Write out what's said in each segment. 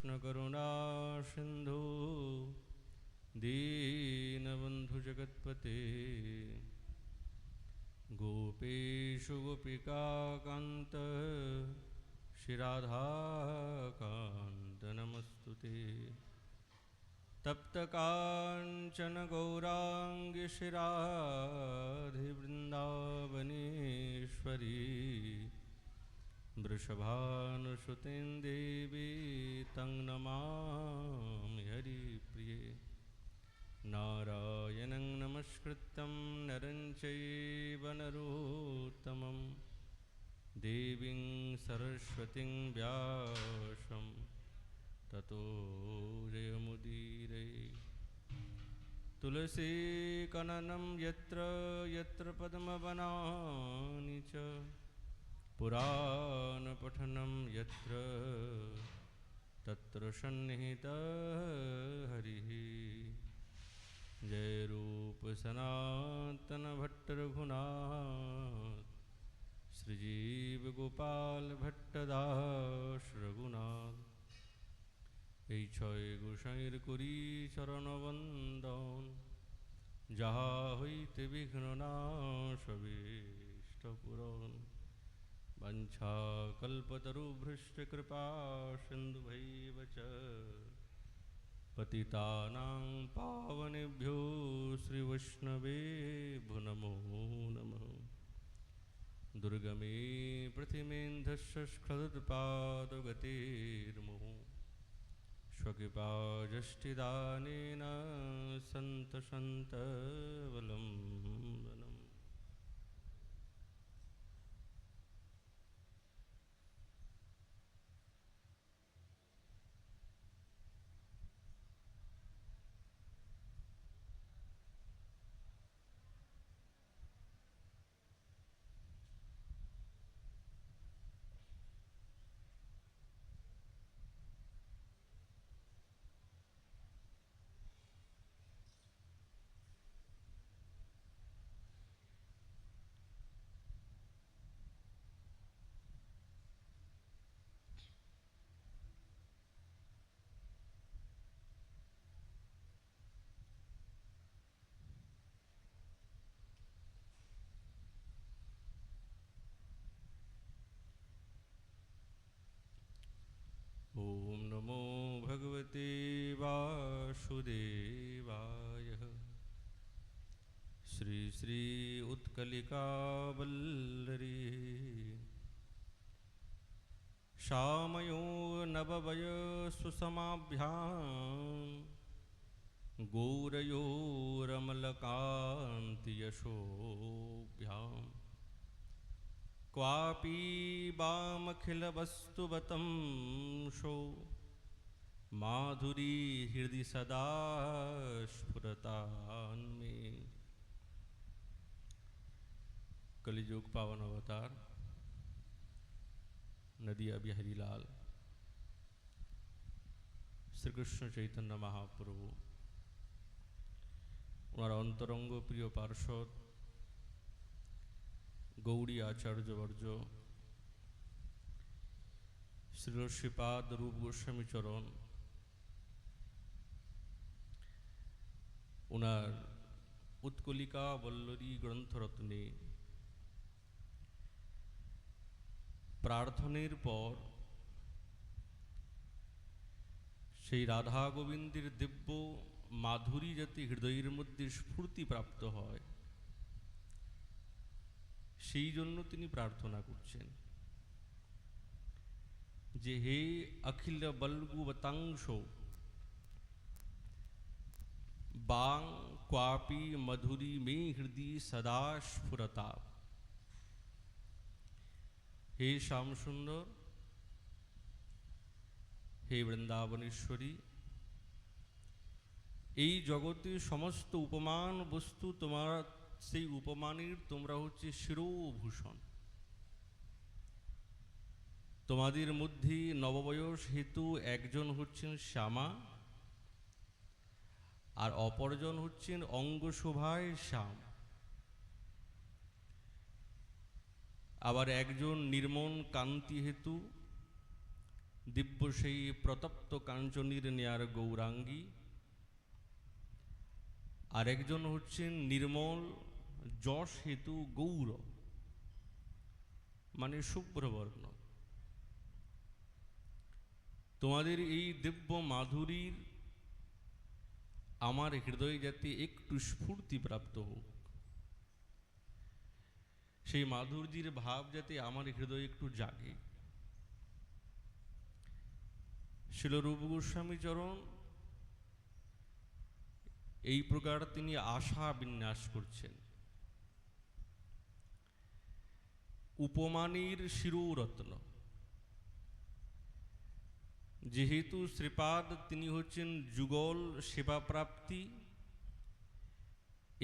कृष्णकरुणा सिन्धु दीनबन्धु जगत्पते गोपेशु गोपिकान्त श्रीराधाकान्त नमस्तुते। तप्तकाञ्चन गौराङ्गी श्रीराधे वृन्दावनेश्वरी वृषभानुसुते देवी तं नमामि हरिप्रिये। नारायणं नमस्कृत्यं नरं चैव नरोत्तमं देवीं सरस्वतीं व्यासं ततो जयमुदीरये। तुलसीकाननं यत्र यत्र पद्मवनानि च पुराणपठनं यत्र तत्र सन्निहितः हरिः। जय रूप सनातन भट्ट रघुनाथ श्रीजीव गोपाल भट्टदास रघुनाथ। এই ছয় গোসাইর করি চরণবন্দন, যাহা হইতে বিঘ্ন নাশবিষ্ট পূরণ। वंशाकल्पतरुभ्यश्च कृपा सिन्धुभैव च पतितानां पावनेभ्यो श्रीवैष्णवेभ्यो नमो नमः। दुर्गमे प्रतिमेन्धस्य स्खलत्पादगतिर्मुहुः स्वकृपाजष्टिदानेन सन्तसन्तवलम्बनम्। ओम नमो भगवते वासुदेवाय। श्री श्री उत्कलिकावल्लरी श्यामयो नववयसुसमाभ्यां गौरयोरमलकान्तियशोभ्याम् क्वापि वामखिलवस्तुवतं शो माधुरी हृदि सदा स्फुरतान्मे। कलियुग पावन अवतार नदिया बिहारी लाल श्री कृष्ण चैतन्य महाप्रभु ओनार अंतरंग प्रिय पार्षद गौड़ी आचार्यवर्य श्री श्रीपाद रूप गोस्वामी चरण ओनार उत्कलिका वल्लरी ग्रंथरत्ने प्रार्थनेर पर सेई राधा गोविंदेर दिव्य माधुरी जाते हृदयेर मध्य स्फूर्ति प्राप्त हय সেই জন্য তিনি প্রার্থনা করছেন যে হে অখিল বল্গুবতাংশ বাং ক্বাপি মধুরী মে হৃদয় সদা স্ফুরতা। হে শ্যাম সুন্দর, হে বৃন্দাবনেশ্বরী, এই জগতে সমস্ত উপমান বস্তু তোমার সেই উপমানের তোমরা হচ্ছে শিরোভূষণ। তোমাদের মধ্যে নববয়স হেতু একজন হচ্ছেন শ্যামা আর অপরজন হচ্ছেন অঙ্গশোভায় শ্যাম। আবার একজন নির্মল কান্তি হেতু দিব্য সেই প্রতপ্ত কাঞ্চনীর নেয়ার গৌরাঙ্গী, আর একজন হচ্ছেন নির্মল যশ হেতু গৌর, মানে শুভ্রবর্ণ। তোমাদের এই দিব্য মাধুরীর আমার হৃদয়ে যাতে একটু স্ফূর্তি প্রাপ্ত হোক, সেই মাধুর্যের ভাব যাতে আমার হৃদয়ে একটু জাগে। শিল রূপ গোস্বামী চরণ এই প্রকার তিনি আশা বিন্যাস করছেন। উপমানের শিরোরত্ন, যেহেতু শ্রীপাদ তিনি হচ্ছেন যুগল সেবা প্রাপ্তি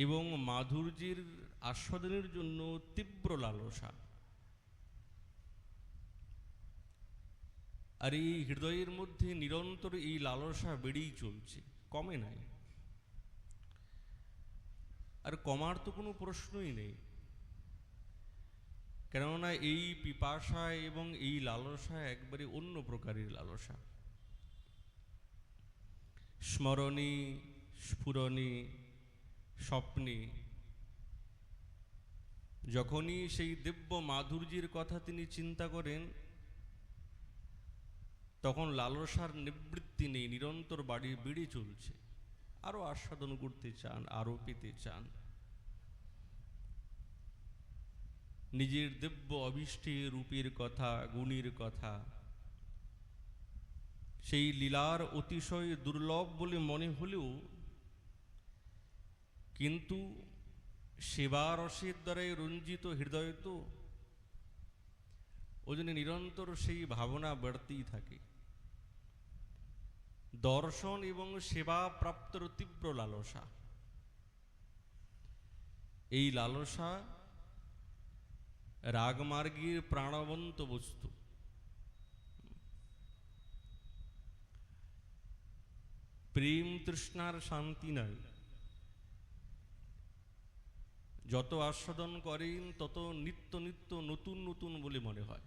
এবং মাধুর্যের আস্বাদনের জন্য তীব্র লালসা, আর এই হৃদয়ের মধ্যে নিরন্তর এই লালসা বেড়েই চলছে, কমে নাই, আর কমার তো কোনো প্রশ্নই নেই। কেননা এই পিপাসা এবং এই লালসা একবারে অন্য প্রকারের লালসা। স্মরণে, স্ফুরণে, স্বপ্নে যখনই সেই দিব্য মাধুর্যের কথা তিনি চিন্তা করেন, তখন লালসার নিবৃত্তি নেই, নিরন্তর বেড়ে চলছে। আরো আস্বাদন করতে চান, আরো পেতে চান। নিজের দিব্য অভীষ্টের রূপের কথা, গুণের কথা, সেই লীলার অতিশয় দুর্লভ বলে মনে হলেও কিন্তু সেবা রসের দ্বারাই রঞ্জিত হৃদয় তো, ওই জন্য নিরন্তর সেই ভাবনা বাড়তেই থাকে। দর্শন এবং সেবা প্রাপ্তর তীব্র লালসা, এই লালসা রাগমার্গের প্রাণবন্ত বস্তু। প্রেম তৃষ্ণার শান্তি নাই, যত আস্বাদন করেন তত নিত্য নিত্য নতুন নতুন বলে মনে হয়।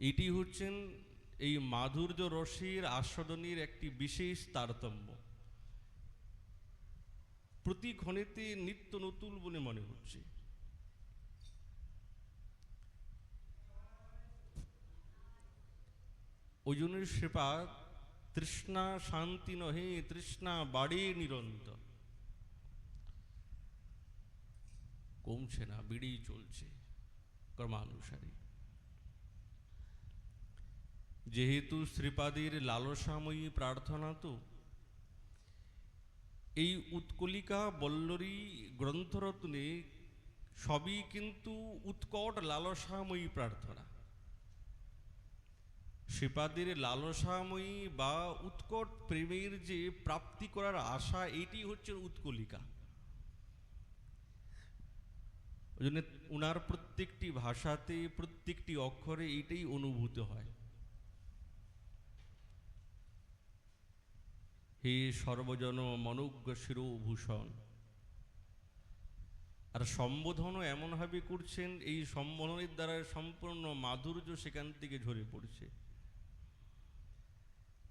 এটি হচ্ছেন এই মাধুর্য রসের আস্বাদনের একটি বিশেষ তারতম্য। প্রতি ক্ষণেতে নিত্য নতুন বলে মনে হচ্ছে। ওই জন্য শ্রীপাদ তৃষ্ণা শান্তি নহে, তৃষ্ণা বাড়ে নিরন্তর, কমছে না, বেড়েই চলছে ক্রমানুসারে। যেহেতু শ্রীপাদের লালসাময়ী প্রার্থনা, তো এই উৎকলিকা বল্লরী গ্রন্থরত্নে সবই কিন্তু উৎকট লালসাময়ী প্রার্থনা। শ্রীপাদের লালসাময়ী বা উৎকট প্রেমের যে প্রাপ্তি করার আশা, এটি হচ্ছে উৎকলিকা। ওই জন্য উনার প্রত্যেকটি ভাষাতে, প্রত্যেকটি অক্ষরে এইটাই অনুভূত হয়। হে সর্বজন মনোজ্ঞ শিরোভূষণ। আর সম্বোধনও এমনভাবে করছেন, এই সম্বোধনের দ্বারা সম্পূর্ণ মাধুর্য সেখান থেকে ঝরে পড়ছে।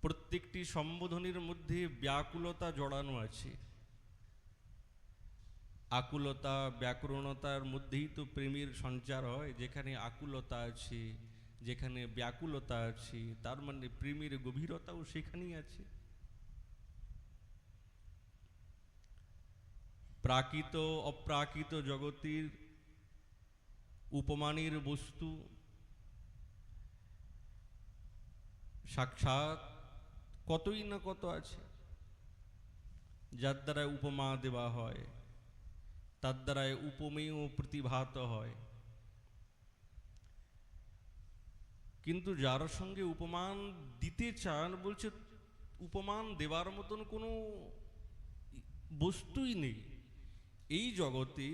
প্রত্যেকটি সম্বোধনের মধ্যে ব্যাকুলতা জড়ানো আছে। আকুলতা, ব্যাকরণতার মধ্যেই তো প্রেমের সঞ্চার হয়। যেখানে আকুলতা আছে, যেখানে ব্যাকুলতা আছে, তার মানে প্রেমের গভীরতাও সেখানেই আছে। প্রাকৃত অপ্রাকৃত জগতের উপমানের বস্তু সাক্ষাৎ কতই না কত আছে, যার দ্বারা উপমা দেওয়া হয়, তার দ্বারায় উপমেয় প্রতিভাত হয়। কিন্তু যার সঙ্গে উপমান দিতে চান, বলছে উপমান দেওয়ার মতন কোনো বস্তুই নেই এই জগতে।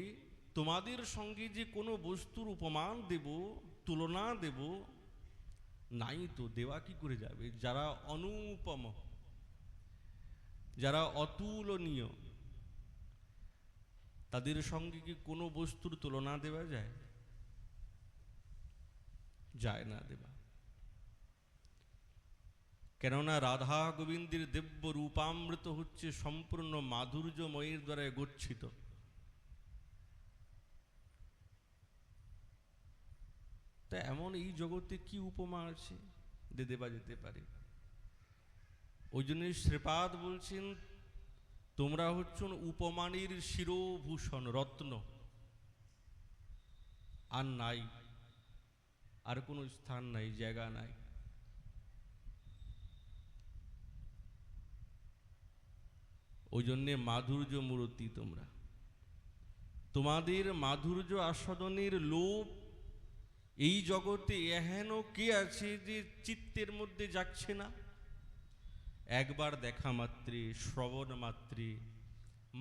তোমাদের সঙ্গে যে কোনো বস্তুর উপমান দেব, তুলনা দেব, নাই তো, দেওয়া কি করে যাবে? যারা অনুপম, যারা অতুলনীয়, তাদের সঙ্গে কি কোনো বস্তুর তুলনা দেওয়া যায়? যায় না দেওয়া। কেননা রাধা গোবিন্দের দিব্য রূপামৃত হচ্ছে সম্পূর্ণ মাধুর্যময়ের দ্বারা গচ্ছিত। তা এমন এই জগতে কি উপমা আছে যে দেবা যেতে পারে? ওই জন্য শ্রীপাদ বলছেন, তোমরা হচ্ছ উপমানের শিরোভূষণ, রত্ন, আর নাই, আর কোনো স্থান নাই, জায়গা নাই। ওই জন্যে মাধুর্য মূর্তি তোমরা। তোমাদের মাধুর্য আস্বাদনের লোভ এই জগতে এহেন কে আছে যে চিত্তের মধ্যে যাচ্ছে না? একবার দেখা মাত্রে, শ্রবণ মাত্রে,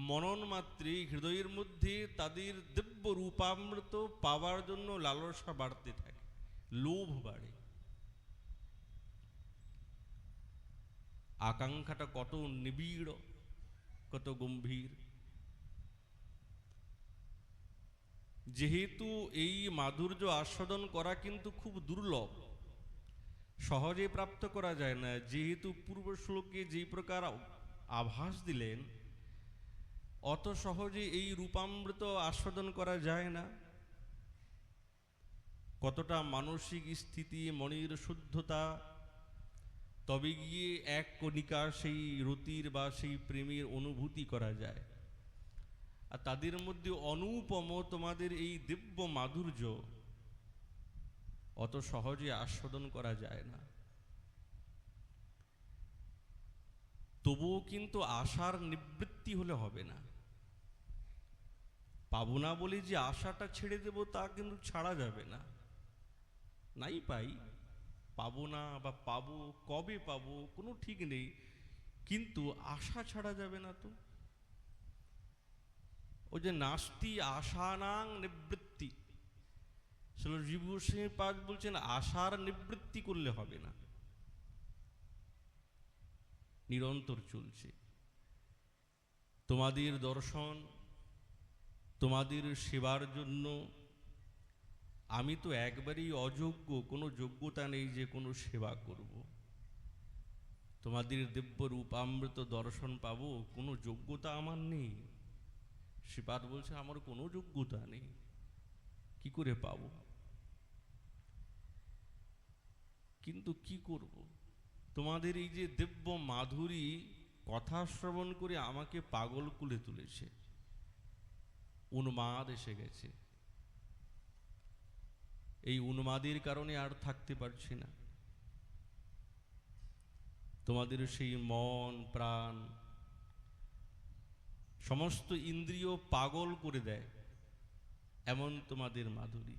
মনন মাত্রে হৃদয়ের মধ্যে তাদের দিব্য রূপামৃত পাওয়ার জন্য লালসা বাড়তে থাকে, লোভ বাড়ে। আকাঙ্ক্ষাটা কত নিবিড়, কত গম্ভীর। যেহেতু এই মাধুর্য আস্বাদন করা কিন্তু খুব দুর্লভ, সহজে প্রাপ্ত করা যায় না। যেহেতু পূর্ব শ্লোকে যেই প্রকার আভাস দিলেন, অত সহজে এই রূপামৃত আস্বাদন করা যায় না। কতটা মানসিক স্থিতি, মনের শুদ্ধতা, তবে গিয়ে এক কণিকা সেই রতির বা সেই প্রেমের অনুভূতি করা যায়। আর তাদের মধ্যে অনুপম তোমাদের এই দিব্য মাধুর্য অত সহজে আস্বাদন করা যায় না। তবুও কিন্তু আশার নিবৃত্তি হলে হবে না। পাবো না বলে যে আশাটা ছেড়ে দেব তা কিন্তু ছাড়া যাবে না। নাই পাই, পাবো না বা পাবো, কবে পাবো কোনো ঠিক নেই, কিন্তু আশা ছাড়া যাবে না। তো ওই যে নাস্তি আশানাং নিবৃত্তি, জীব গোস্বামী পাদ বলছেন আশার নিবৃত্তি করলে হবে না, নিরন্তর চলছে। তোমাদের দর্শন, তোমাদের সেবার জন্য আমি তো একবারেই অযোগ্য, কোনো যোগ্যতা নেই যে কোনো সেবা করব। তোমাদের দিব্য রূপামৃত দর্শন পাবো, কোনো যোগ্যতা আমার নেই। শ্রীপাদ বলছে আমার কোনো যোগ্যতা নেই, কি করে পাবো? কিন্তু কি করব? তোমাদের এই যে দিব্য মাধুরী কথা শ্রবণ করে আমাকে পাগল কুলে তুলেছে, উন্মাদ এসে গেছে। এই উন্মাদের কারণে আর থাকতে পারছি না। তোমাদের সেই মন প্রাণ সমস্ত ইন্দ্রিয় পাগল করে দেয়, এমন তোমাদের মাধুরী।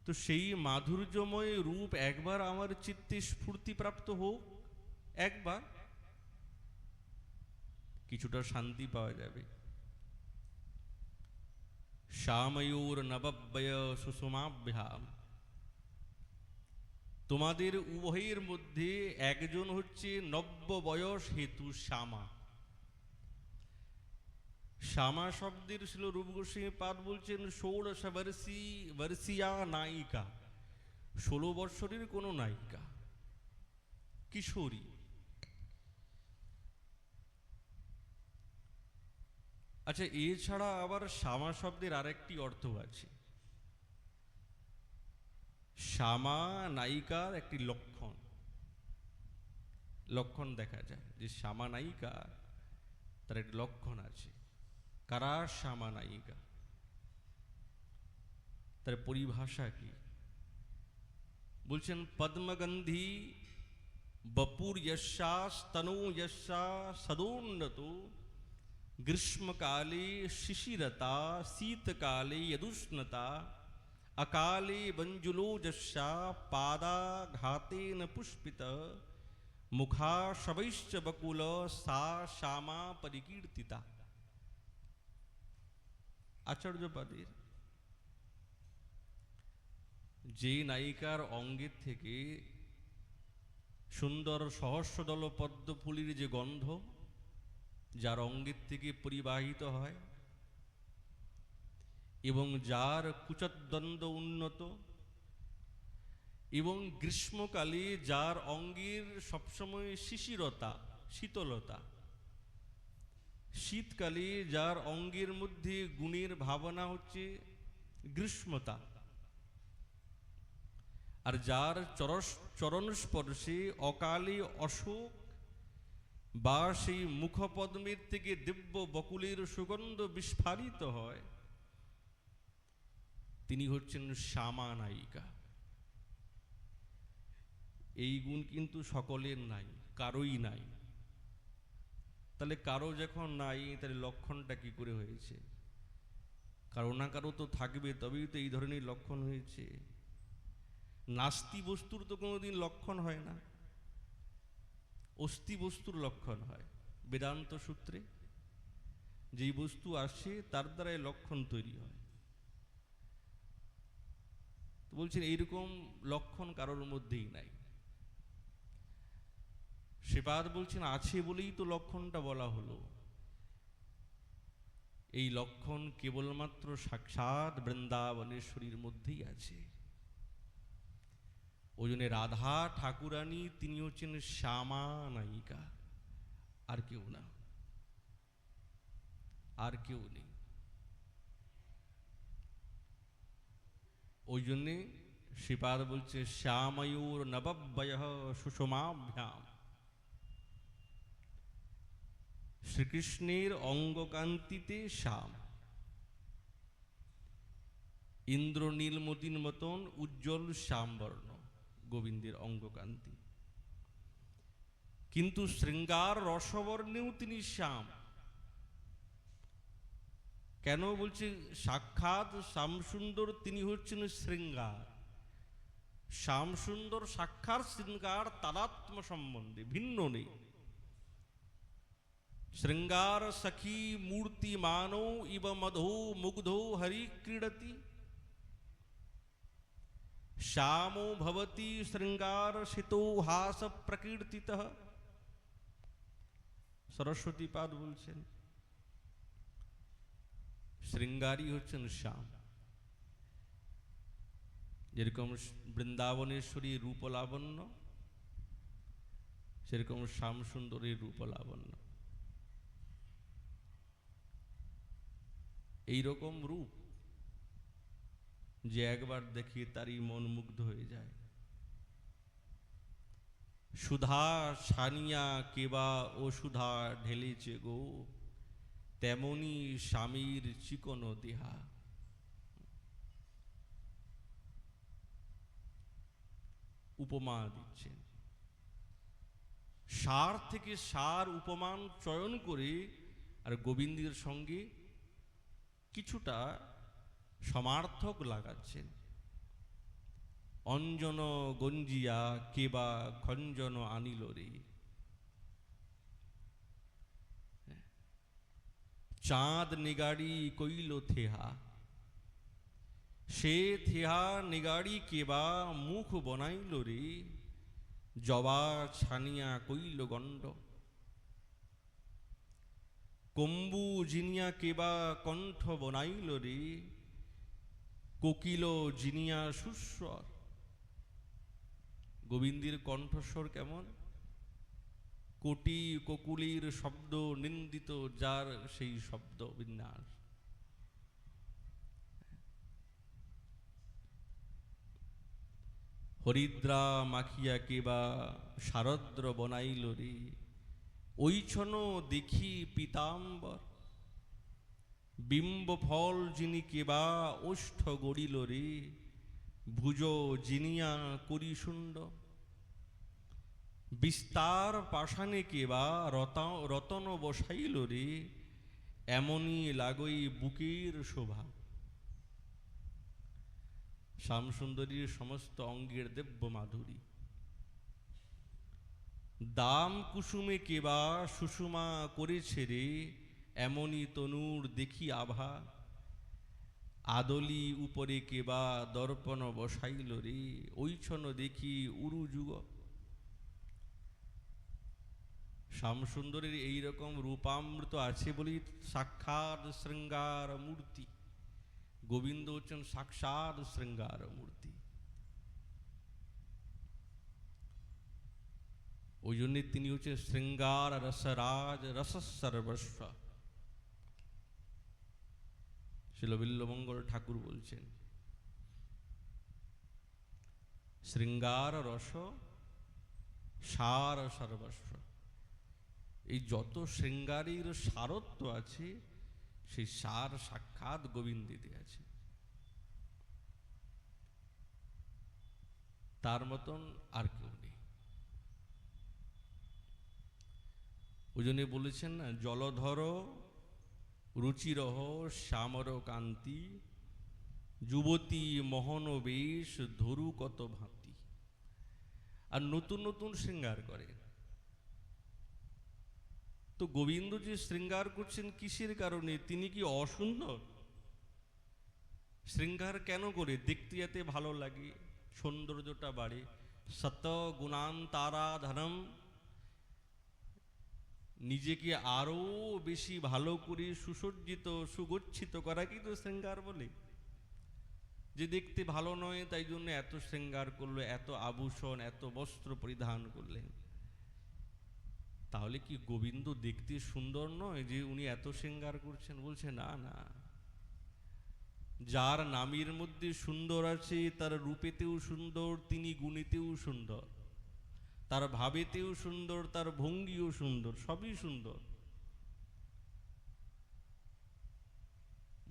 তো সেই মাধুর্যময় রূপ একবার আমার চিত্তে স্ফূর্তিপ্রাপ্ত হোক, একবার কিছুটা শান্তি পাওয়া যাবে। শ্যাময়োর নবব্যয় সুষমাভ্যাম, তোমাদের উভয়ের মধ্যে একজন হচ্ছে নব্য বয়স হেতু শ্যামা। শ্যামা শব্দের ছিল রূপ গোস্বামী পাদ বলছেন 16 বর্ষীয়া নায়িকা, 16 বৎসরের কোনো নায়িকা, কিশোরী। আচ্ছা, এছাড়া আবার শ্যামা শব্দের আরেকটি অর্থ আছে। শ্যামা নায়িকার একটি লক্ষণ, লক্ষণ দেখা যায় যে শ্যামা নায়িকা, তার একটি লক্ষণ আছে। কারা শ্যামা নায়িকা, তার পরিভাষা কি? বলছেন পদ্মগন্ধি বপুর যশা স্তনো যশা সদোন্নত, গ্রীষ্মকালে শিশিরতা শীতকালে यदुष्णता, अकाले बंजुलो जस्या पादाघातेन पुष्पित, मुखा शवैश्च बकुल सा श्यामा परिकीर्तिता। আচার্যপাদের যে নায়িকার অঙ্গের থেকে সুন্দর সহস্রদল পদ্মফুলির যে গন্ধ যার অঙ্গের থেকে পরিবাহিত হয়, এবং যার কুচদ্বন্দ্ব উন্নত, এবং গ্রীষ্মকালে যার অঙ্গের সবসময় শিশিরতা, শীতলতা, শীতকালে যার অঙ্গের মধ্যে গুণের ভাবনা হচ্ছে গ্রীষ্মতা, আর যার চরণ স্পর্শে অকালে অশোক বা সেই মুখপদ্মের থেকে দিব্য বকুলের সুগন্ধ বিস্ফারিত হয়, তিনি হচ্ছেন শ্যামা নায়িকা। এই গুণ কিন্তু সকলের নাই, কারোই নাই। তাহলে কারো যখন নাই, তাহলে লক্ষণটা কি করে হয়েছে? কারো না কারো তো থাকবে, তবেই তো এই ধরনের লক্ষণ হয়েছে। নাস্তি বস্তুর তো কোনোদিন লক্ষণ হয় না, অস্থি বস্তুর লক্ষণ হয়। বেদান্ত সূত্রে যেই বস্তু আসে তার দ্বারাই লক্ষণ তৈরি হয়। তো বলছেন এইরকম লক্ষণ কারোর মধ্যেই নাই। শ্রীপাদ বলছেন আছে বলেই তো লক্ষণটা বলা হলো। এই লক্ষণ কেবলমাত্র সাক্ষাৎ বৃন্দাবনেশ্বরীর মধ্যেই আছে। ওই জন্য রাধা ঠাকুরানী তিনি হচ্ছেন শ্যামা নায়িকা, আর কেউ না, আর কেউ নেই। ওই জন্যে শ্রীপাদ বলছে শ্যাময়ুর নবব্যয় সুষমাভ্যাম। শ্রীকৃষ্ণের অঙ্গকান্তিতে শ্যাম, ইন্দ্র নীলমতির মতন উজ্জ্বল শ্যামবর্ণ গোবিন্দের অঙ্গকান্তি, কিন্তু শৃঙ্গার রসবর্ণেও তিনি শ্যাম। কেন বলছে? সাক্ষাৎ শ্যামসুন্দর তিনি হচ্ছেন শৃঙ্গার। শ্যামসুন্দর সাক্ষাৎ শৃঙ্গার তাদাত্ম্য সম্বন্ধে ভিন্ন নেই। শৃঙ্গার সখী মূর্তি মানৌ ইব মধো মুগ্ধো হরি ক্রীড়তি, শ্যামো ভবতি শৃঙ্গার শিতো হাস প্রকীর্তিতঃ। সরস্বতী পাদ বলছেন শৃঙ্গারী হচ্ছেন শ্যাম। যেরকম বৃন্দাবনেশ্বরী রূপলাবণ্য, সেরকম শ্যাম সুন্দরীর রূপলাবণ্য। এইরকম রূপ যে একবার দেখিয়ে তারই মন মুগ্ধ হয়ে যায়। সুধা ছানিয়া কেবা ও সুধা ঢেলেছে গো, তেমনি স্বামীর চিকন দেহা। উপমা দিচ্ছেন, সার থেকে সার উপমান চয়ন করে আর গোবিন্দের সঙ্গে কিছুটা সমার্থক লাগাচ্ছেন। অঞ্জন গঞ্জিয়া কেবা খঞ্জন আনিল রে, চাঁদ নিগাড়ি কইল থেহা, সে থেহা নিগাড়ি কেবা মুখ বনাইল রে, জবা ছানিয়া কইল গণ্ড, কম্বু জিনিয়া কেবা কণ্ঠ বনাইল রে, কোকিল জিনিয়া সুস্বর। গোবিন্দের কণ্ঠস্বর কেমন? কোটি কোকুলির শব্দ নিন্দিত যার সেই শব্দ বিন্যাস। হরিদ্রা মাখিয়া কেবা শারদ্র বনাইল রে, ওইছন দেখি পীতাম্বর, বিম্ব ফল যিনি কেবা ওষ্ঠ গড়িল রে, ভুজ জিনিয়া করি শুণ্ড, বিস্তার পাষাণে কেবা রতন বসাইল রে, এমনই লাগই বুকের শোভা। শ্যামসুন্দরীর সমস্ত অঙ্গের দিব্য মাধুরী। দাম কুসুমে কেবা সুষুমা করেছে রে, এমনই তনুর দেখি আভা, আদলি উপরে কেবা দর্পণ বসাইল রে, ওইছন দেখি উরু যুগ। শ্যামসুন্দরীর এইরকম রূপামৃত আছে বলেই সাক্ষাৎ শৃঙ্গার মূর্তি। গোবিন্দ হচ্ছেন সাক্ষাৎ শৃঙ্গার মূর্তি। ওই জন্যে তিনি হচ্ছেন শৃঙ্গার রসরাজ রসসর্বস্ব। শ্রীল বিল্বমঙ্গল ঠাকুর বলছেন শৃঙ্গার রস সার সর্বস্ব। এই যত শৃঙ্গারীর সারত্ব আছে সেই সার সাক্ষাৎ গোবিন্দেতে আছে। তার মতন আর কেউ নেই। ওই জন্য বলেছেন না, জলধর রুচিরহ শ্যামর কান্তি, যুবতী মোহন বেশ ধরু কত ভাতি। আর নতুন নতুন শৃঙ্গার করে। তো গোবিন্দ যে শৃঙ্গার করছেন কিসের কারণে? তিনি কি অসুন্দর? শৃঙ্গার কেন করে? দেখতে যাতে ভালো লাগে, সৌন্দর্যটা বাড়ে। সত গুণান তারা ধনম, নিজেকে আরো বেশি ভালো করে সুসজ্জিত সুগচ্ছিত করা কি তো শৃঙ্গার বলে? যে দেখতে ভালো নয় তাই জন্য এত শৃঙ্গার করলো, এত আভূষণ, এত বস্ত্র পরিধান করলেন। তাহলে কি গোবিন্দ দেখতে সুন্দর নয় যে উনি এত শৃঙ্গার করছেন? বলছে না না, যার নামের মধ্যে সুন্দর আছে তার রূপেতেও সুন্দর, তিনি গুণেতেও সুন্দর, তার ভাবেতেও সুন্দর, তার ভঙ্গিও সুন্দর, সবই সুন্দর।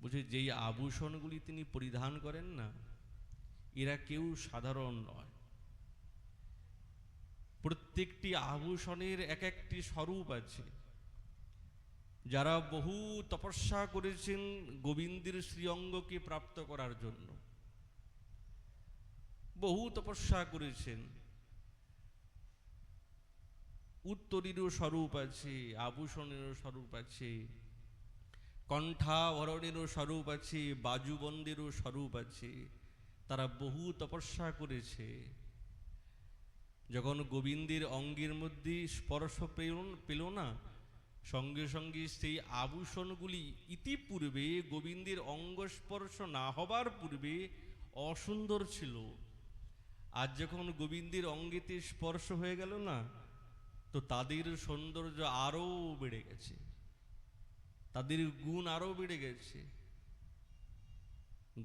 বুঝে যেই আভূষণগুলি তিনি পরিধান করেন না, এরা কেউ সাধারণ নয়। প্রত্যেকটি আভূষণের এক একটি স্বরূপ আছে। যারা বহু তপস্যা করেছেন গোবিন্দের শ্রীঅঙ্গকে প্রাপ্ত করার জন্য, বহু তপস্যা করেছেন, উত্তরীরও স্বরূপ আছে, আভূষণেরও স্বরূপ আছে, কণ্ঠাভরণেরও স্বরূপ আছে, বাজুবন্দেরও স্বরূপ আছে। তারা বহু তপস্যা করেছে। যখন গোবিন্দের অঙ্গের মধ্যে স্পর্শ পেল না, সঙ্গে সঙ্গে সেই আভূষণগুলি ইতিপূর্বে গোবিন্দের অঙ্গ স্পর্শ না হবার পূর্বে অসুন্দর ছিল। আজ যখন গোবিন্দের অঙ্গেতে স্পর্শ হয়ে গেল না, তো তাদের সৌন্দর্য আরো বেড়ে গেছে, তাদের গুণ আরো বেড়ে গেছে।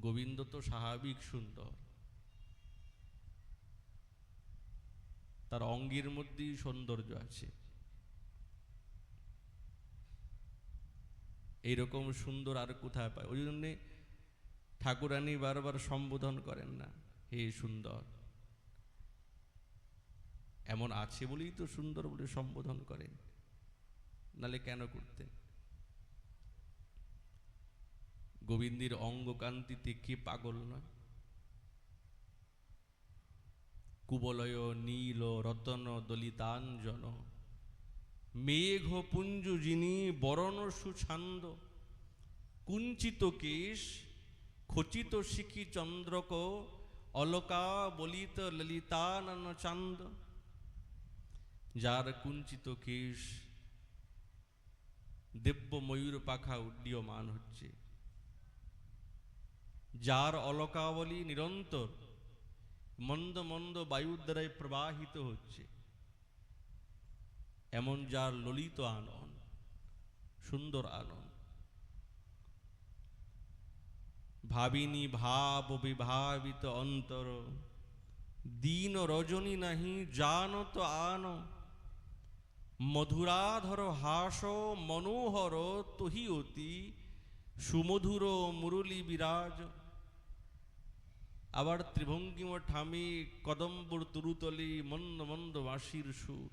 গোবিন্দ তো স্বাভাবিক সুন্দর, তার অঙ্গের মধ্যেই সৌন্দর্য আছে। এইরকম সুন্দর আর কোথায় পায়? ওই জন্যে ঠাকুরানী বারবার সম্বোধন করেন না, হে সুন্দর। এমন আছে বলেই তো সুন্দর বলে সম্বোধন করেন, নালে কেন করতেন? গোবিন্দের অঙ্গকান্তিতে কে পাগল নয়? কুবলয় নীল রতন দলিতাঞ্জন, মেঘ পুঞ্জ যিনি বরণ সুছান্দ, কুঞ্চিত কেশ খচিত শিখি চন্দ্রক, অলকা বলিত ললিতানন চান্দ। যার কুঞ্চিত কেশ দিব্য ময়ূর পাখা উড্ডীয়মান হচ্ছে, যার অলকাবলী নিরন্তর মন্দ মন্দ বায়ুর দ্বারাই প্রবাহিত হচ্ছে, এমন যার ললিত আনন, সুন্দর আনন। ভাবিনী ভাব বিভাবিত অন্তর, দীন রজনী নাহি জানত আন, মধুরাধর হাস মনোহর তোহি অতি, সুমধুর মুরলী বিরাজ। আবার ত্রিভঙ্গিম ঠামে কদম্বর তরুতলে মন্দ মন্দ বাঁশির সুর।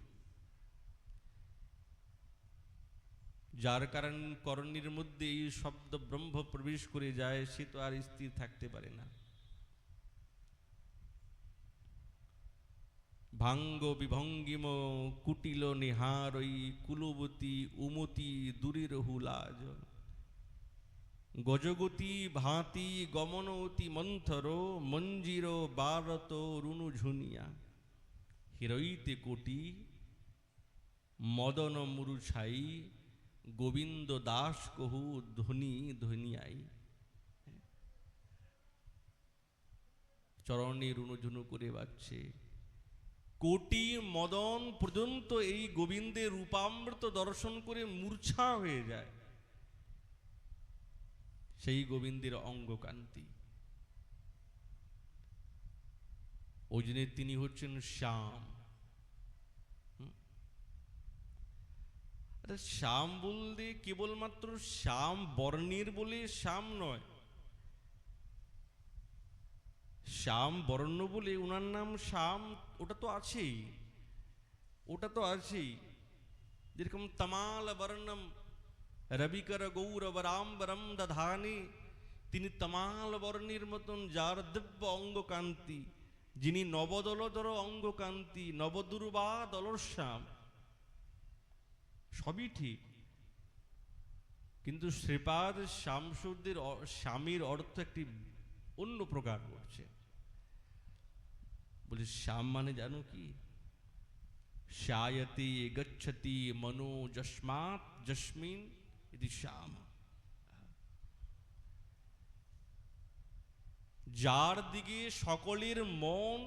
যার কারণ করণীর মধ্যে এই শব্দ ব্রহ্ম প্রবেশ করে যায়, সে তো আর স্থির থাকতে পারে না। ভাঙ্গ বিভঙ্গিম কুটিল নিহারই, কুলবতী উমতি দূরের হুলাজ। গজগতি ভাতি গমন অতি মন্থর, মঞ্জির বারত রুনু ঝুনিয়া। হিরইতে কোটি মদন মুরুছাই, গোবিন্দ দাস কহু ধ্বনি ধ্বনিয়াই। চরণে রুনুঝুনু করে বাজছে, কোটি মদন পর্যন্ত এই গোবিন্দের রূপামৃত দর্শন করে মূর্ছা হয়ে যায়। সেই গোবিন্দের অঙ্গকান্তি, ওই জন্য তিনি হচ্ছেন শ্যাম। শ্যাম বলতে কেবলমাত্র শ্যাম বর্ণের বলে শ্যাম নয়, শ্যাম বর্ণ বলে ওনার নাম শ্যাম, ওটা তো আছেই, ওটা তো আছেই। যেরকম তমাল বর্ণম রবিকর গৌরবরাম্বরম দধানি, তিনি তমাল বর্ণের মতন, যার দিব্য অঙ্গকান্তি, যিনি নবদলধর অঙ্গকান্তি, নবদুর্বা দলর শ্যাম, সবই ঠিক। কিন্তু শ্রীপাদ শ্যামসুন্দর স্বামীর অর্থ একটি অন্য প্রকার করছে। বলে শ্যাম মানে জানো কি? শায়তি গচ্ছতি মনো যস্মাৎ যস্মিন ইতি শ্যাম। যার দিকে সকলের মন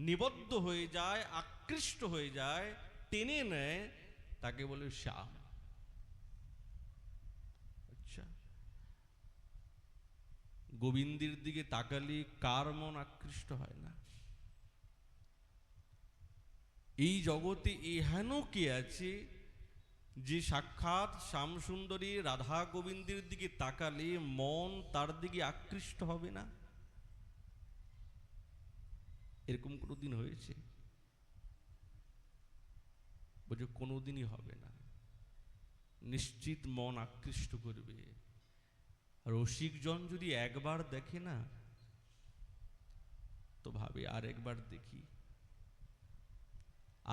নিবদ্ধ হয়ে যায়, আকৃষ্ট হয়ে যায়, টেনে নেয়, তাকে বলে শ্যাম। আচ্ছা, গোবিন্দের দিকে তাকালে কার মন আকৃষ্ট হয় না? এই জগতে এহেন কে আছে যে সাক্ষাৎ শ্যামসুন্দরী রাধা গোবিন্দের দিকে তাকালে মন তার দিকে আকৃষ্ট হবে না? এরকম কোনোদিন হয়েছে? বলছে কোনোদিনই হবে না। নিশ্চিত মন আকৃষ্ট করবে। রসিকজন যদি একবার দেখে না, তো ভাবে আর একবার দেখি,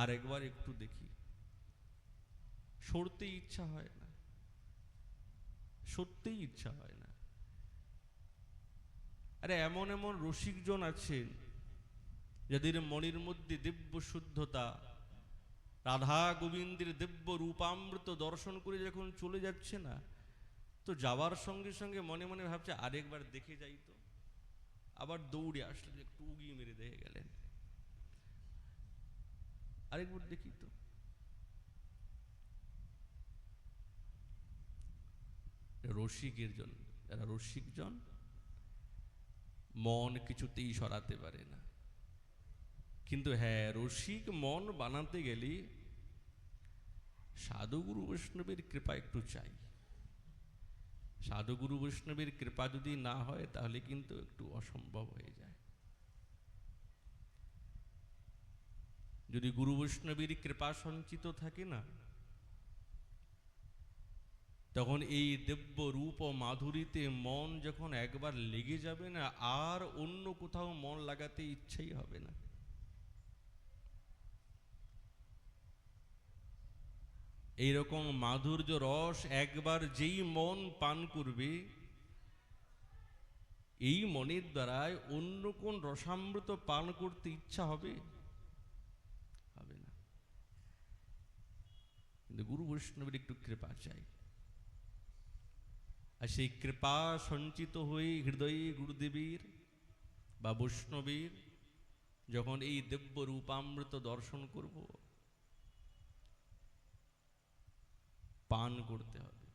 আর একবার একটু দেখি। সরতেই ইচ্ছা হয় না, সত্যিই ইচ্ছা হয় না। আরে এমন এমন রসিকজন আছেন যাদের মনের মধ্যে দিব্য শুদ্ধতা, রাধা গোবিন্দের দিব্য রূপামৃত দর্শন করে যখন চলে যাচ্ছে না, তো যাওয়ার সঙ্গে সঙ্গে মনে মনে ভাবছে আরেকবার দেখে যাই তো। আবার দৌড়ে আসলে একটু উগিয়ে মেরে দেখে গেলেন, আরেকবার দেখি তো। রসিকের জন, যারা রসিকজন, মন কিছুতেই সরাতে পারে না। কিন্তু হ্যাঁ, রসিক মন বানাতে গেলে সাধুগুরু বৈষ্ণবের কৃপা একটু চাই। সাধুগুরু বৈষ্ণবের কৃপা যদি না হয় তাহলে কিন্তু একটু অসম্ভব হয়ে যায়। যদি গুরু বৈষ্ণবের কৃপা সঞ্চিত থাকে না, তখন এই দিব্য রূপ ও মাধুরীতে মন যখন একবার লেগে যাবে না, আর অন্য কোথাও মন লাগাতে ইচ্ছাই হবে না। এইরকম মাধুর্য রস একবার যেই মন পান করবে, এই মনের দ্বারায় অন্য কোন রসামৃত পান করতে ইচ্ছা হবে? হবে না। কিন্তু গুরু বৈষ্ণবের একটু কৃপা চাই। আর সেই কৃপা সঞ্চিত হয়ে হৃদয়ে গুরুদেবীর বা বৈষ্ণবীর যখন এই দিব্য রূপামৃত দর্শন করব, পান করতে হবে।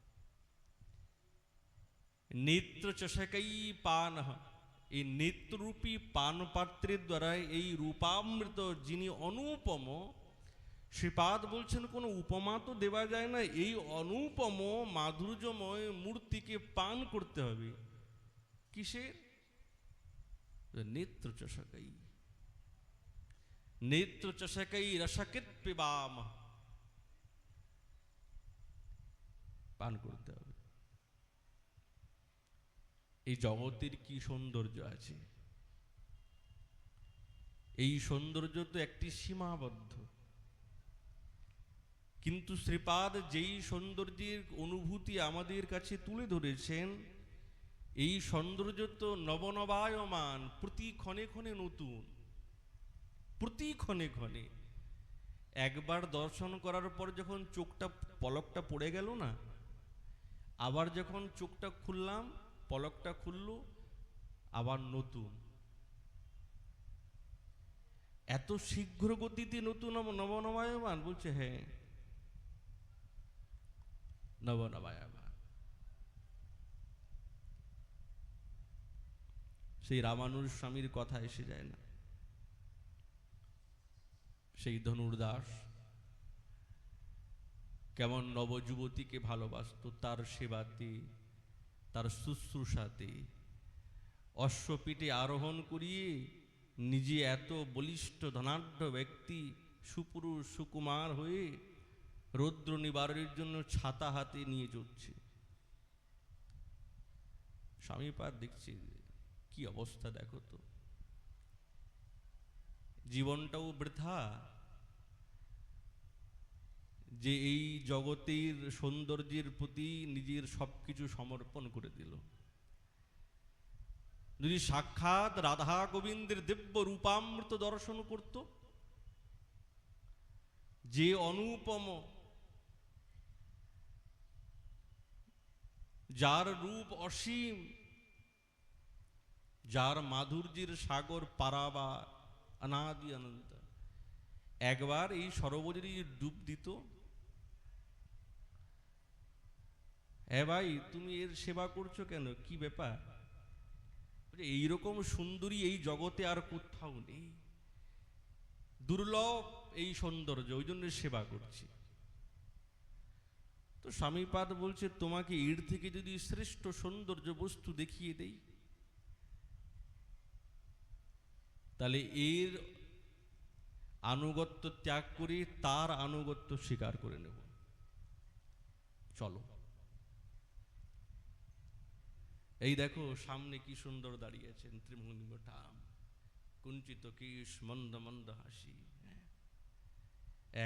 নেত্র চষকাই পান, এই নেত্ররূপী পান পাত্রের দ্বারা এই রূপামৃত যিনি অনুপম, শ্রীপাদ বলছেন কোনো উপমা তো দেওয়া যায় না, এই অনুপম মাধুর্যময় মূর্তিকে পান করতে হবে। কিসের? নেত্র চষকাই, নেত্র চষকাই রসকিত পিবাম, পান করতে হবে। এই জগতের কি সৌন্দর্য আছে, এই সৌন্দর্য তো একটি সীমাবদ্ধ। কিন্তু শ্রীপাদ যেই সৌন্দর্যের অনুভূতি আমাদের কাছে তুলে ধরেছেন, এই সৌন্দর্য তো নবনবায়মান, প্রতি ক্ষণে ক্ষণে নতুন, প্রতি ক্ষণে ক্ষণে। একবার দর্শন করার পর যখন চোখটা পলকটা পড়ে গেল না, আবার যখন চোখটা খুললাম, পলকটা খুলল, আবার নতুন। এত শীঘ্র গতিতে নতুন নবনবায়মান? বলছে হ্যাঁ, নবনবায়মান। সেই রামানুজ স্বামীর কথা এসে যায় না? সেই ধনুর্দাস কেমন নবযুবতীকে ভালোবাসত, তার সেবাতে, তার শুশ্রূষাতে। অশ্বপিঠে আরোহণ করিয়ে নিজে এত বলিষ্ঠ ধনাঢ্য ব্যক্তি, সুপুরুষ সুকুমার হয়ে রৌদ্র নিবারণের জন্য ছাতা হাতে নিয়ে চলছে। স্বামীপাদ দেখছে কি অবস্থা, দেখো তো, জীবনটাও বৃথা, যে এই জগতের সৌন্দর্যের প্রতি নিজের সবকিছু সমর্পণ করে দিল। যদি সাক্ষাৎ রাধা গোবিন্দের দিব্য রূপামৃত দর্শন করত, যে অনুপম, যার রূপ অসীম, যার মাধুর্যের সাগর পারাবার অনাদি অনন্ত, একবার এই সরোবরে ডুব দিত। হ্যাঁ ভাই, তুমি এর সেবা করছো কেন, কি ব্যাপার? এইরকম সুন্দরী এই জগতে আর কোথাও নেই, দুর্লভ এই সৌন্দর্য, ওই জন্য সেবা করছি। তো স্বামীপাদ বলছে, তোমাকে এর থেকে যদি শ্রেষ্ঠ সৌন্দর্য বস্তু দেখিয়ে দেই, তাহলে এর আনুগত্য ত্যাগ করে তার আনুগত্য স্বীকার করে নেব, চলো। এই দেখো সামনে কি সুন্দর দাঁড়িয়েছেন ত্রিভুবনঠাম, কুঞ্চিত কেশ, মন্দ মন্দ হাসি,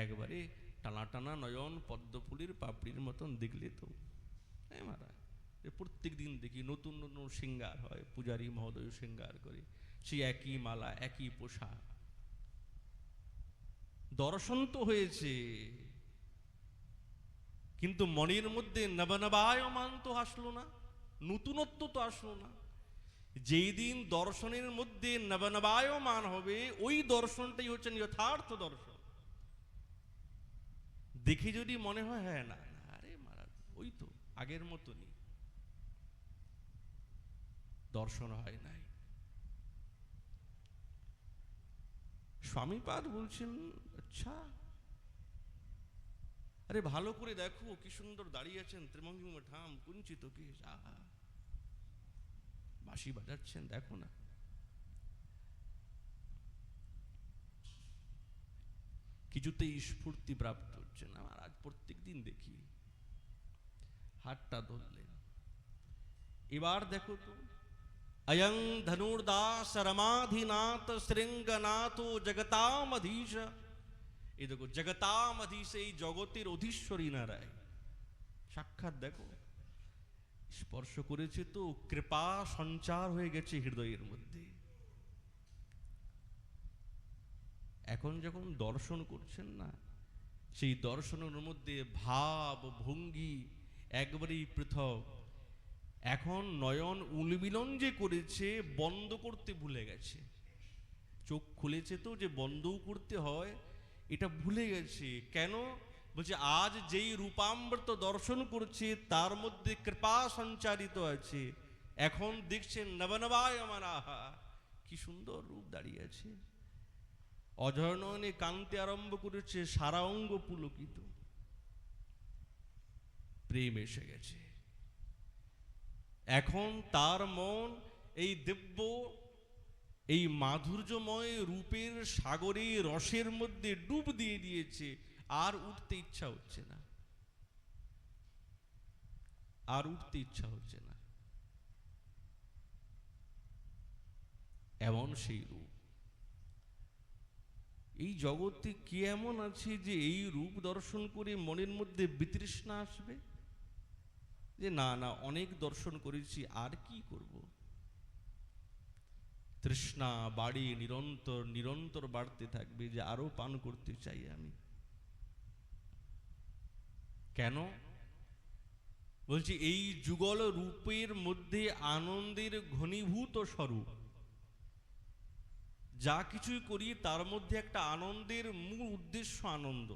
একবারে টানা টানা নয়ন, পদ্মফুলের পাপড়ির মতন দেখলে তো মহারাজ, প্রত্যেক দিন দেখি নতুন নতুন শৃঙ্গার হয়, পূজারী মহোদয় শৃঙ্গার করে, সেই একই মালা, একই পোশাক। দর্শন তো হয়েছে, কিন্তু মনের মধ্যে নবনবায়মান তো আসলো না, নতুনত্ব তো আসলো না। যেই দিন দর্শনের মধ্যে নবনবায়মান হবে, ওই দর্শনটাই হচ্ছে যথার্থ দর্শন। দেখে যদি মনে হয় হ্যাঁ, না আরে মহারাজ ওই তো আগের মতনই, দর্শন হয় নাই। স্বামীপাদ বলছেন, আচ্ছা, আরে ভালো করে দেখো কি সুন্দর দাঁড়িয়ে আছেন ত্রিভুবনঠাম, কুঞ্চিত কেশ, আহা, বাঁশি বাজাচ্ছেন, দেখো না। কিছুতেই স্ফূর্তি প্রাপ্ত হচ্ছে না। আজ প্রত্যেক দিন দেখি, হাতটা ধরলেন। এবার দেখো তো, অয়ং ধনুর্দাস রমাধিনাথ শৃঙ্গনাথ জগতামধীশ। এই দেখো জগতামধীশ, এই জগতের অধীশ্বরী নারায় সাক্ষাৎ দেখো, স্পর্শ করেছে তো কৃপা সঞ্চার হয়ে গেছে হৃদয়ের মধ্যে। এখন যখন দর্শন করছেন না, সেই দর্শনের মধ্যে ভাব ভঙ্গি একবারেই পৃথক। এখন নয়ন উন্মিলন যে করেছে, বন্ধ করতে ভুলে গেছে। চোখ খুলেছে তো যে বন্ধও করতে হয়, এটা ভুলে গেছে। কেন? বলছে আজ যেই রূপামৃত দর্শন করছে তার মধ্যে কৃপা সঞ্চারিত আছে। এখন দেখছেন নবনবায়মান, আহা কি সুন্দর রূপ দাঁড়িয়ে আছে, অজরনয়নে কান্তি আরম্ভ করেছে, সারা অঙ্গ পুলকিত, প্রেম এসে গেছে। এখন তার মন এই দিব্য, এই মাধুর্যময় রূপের সাগরে রসের মধ্যে ডুব দিয়ে দিয়েছে, আর উঠতে ইচ্ছা হচ্ছে না, আর উঠতে ইচ্ছা হচ্ছে না। এমন সেই রূপ। এই জগতে কি এমন আছে যে এই রূপ দর্শন করে মনের মধ্যে বিতৃষ্ণা আসবে, যে না না অনেক দর্শন করেছি আর কি করব? তৃষ্ণা বাড়ি নিরন্তর নিরন্তর বাড়তে থাকবে, যে আরো পান করতে চাই আমি। কেন? বলছি এই যুগল রূপের মধ্যে আনন্দের ঘনীভূত স্বরূপ, যা কিছুই করি তার মধ্যে একটা আনন্দের মূল উদ্দেশ্য আনন্দ।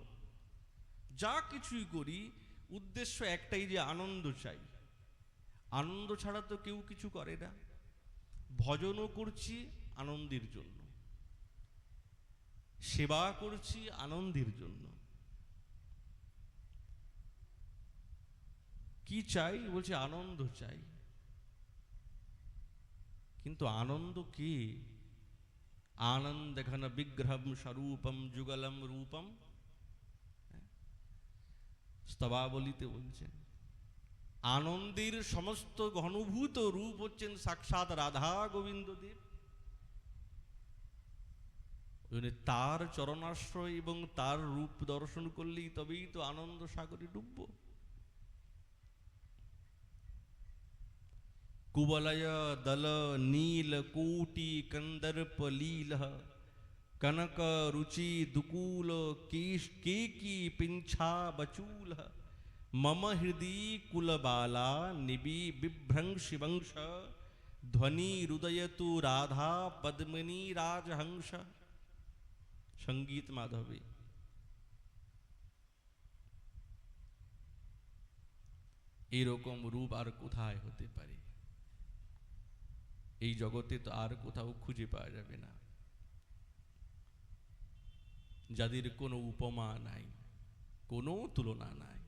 যা কিছুই করি উদ্দেশ্য একটাই, যে আনন্দ চাই। আনন্দ ছাড়া তো কেউ কিছু করে না। ভজনও করছি আনন্দের জন্য, সেবা করছি আনন্দের জন্য। কি চাই? বলছে আনন্দ চাই। কিন্তু আনন্দ কি? আনন্দ ঘন বিগ্রহম স্বরূপম যুগলম রূপম, স্তবাবলিতে বলছেন আনন্দের সমস্ত ঘনভূত রূপ হচ্ছেন সাক্ষাৎ রাধা গোবিন্দ দেব। তার চরণাশ্রয় এবং তার রূপ দর্শন করলেই তবেই তো আনন্দ সাগরে ডুবব। কুবলয় দল নীল কোটি কন্দর্প লীল কনক रुचि दुकूल केश केकी पिंछा बचूल मम हृदय कुलबाला निबि बिभ्रंशि वंश ध्वनि हृदयतु राधा पद्मिनी राजहंस। संगीत माधवी। এরকম রূপ আর কোথায় হতে পারে? এই জগতে তো আর কোথাও খুঁজে পাওয়া যাবে না, যাদের কোনো উপমা নাই, কোনো তুলনা নাই,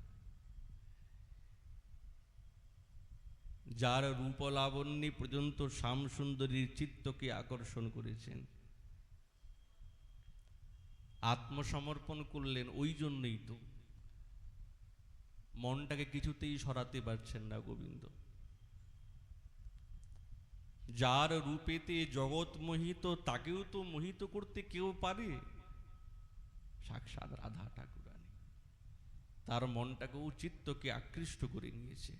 যার রূপলাবণ্যে পর্যন্ত শ্যামসুন্দরীর চিত্তকে আকর্ষণ করেছেন। আত্মসমর্পণ করলেন ওই জন্যই তো, মনটাকে কিছুতেই সরাতে পারছেন না গোবিন্দ। যার রূপেতে জগৎ মোহিত, তাকেও তো মোহিত করতে কেউ পারে, সাক্ষাৎ রাধা ঠাকুরানী। তার মনটাকেও চিত্তকে আকৃষ্ট করে নিয়েছে।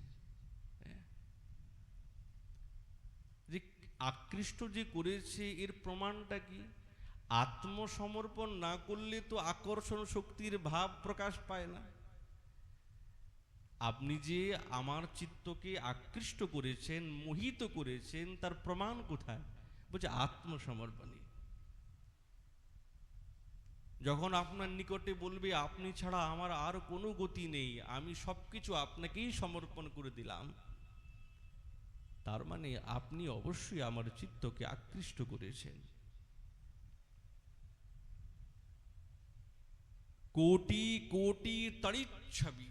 যে আকৃষ্ট যে করেছে এর প্রমাণটা কি? আত্মসমর্পণ না করলে তো আকর্ষণ শক্তির ভাব প্রকাশ পায় না। আপনি যে আমার চিত্তকে আকৃষ্ট করেছেন, মোহিত করেছেন, তার প্রমাণ কোথায়? বলছে আত্মসমর্পণে। যখন আপনার নিকটে বলবে আপনি ছাড়া আমার আর কোনো গতি নেই, আমি সবকিছু আপনাকেই সমর্পণ করে দিলাম, তার মানে আপনি অবশ্যই আমার চিত্তকে আকৃষ্ট করেছেন। কোটি কোটি তড়িচ্ছবি,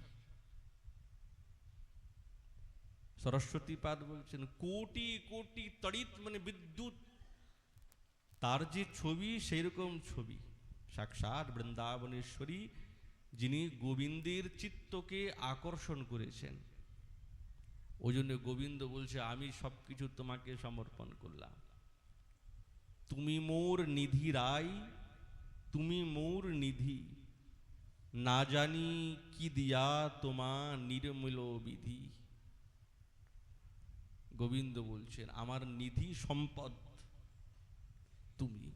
সরস্বতী পাদ বলছেন কোটি কোটি তড়িৎ মানে বিদ্যুৎ, তার যে ছবি সেই রকম ছবি সাক্ষাৎ বৃন্দাবনেশ্বরী, যিনি গোবিন্দের চিত্তকে আকর্ষণ করেছেন। ওই জন্য গোবিন্দ বলছে আমি সবকিছু তোমাকে সমর্পণ করলাম। তুমি মোর নিধি রাই, তুমি মোর নিধি, না জানি কি দিয়া তোমা নির্মল বিধি। গোবিন্দ বলছেন আমার নিধি সম্পদ তুমি,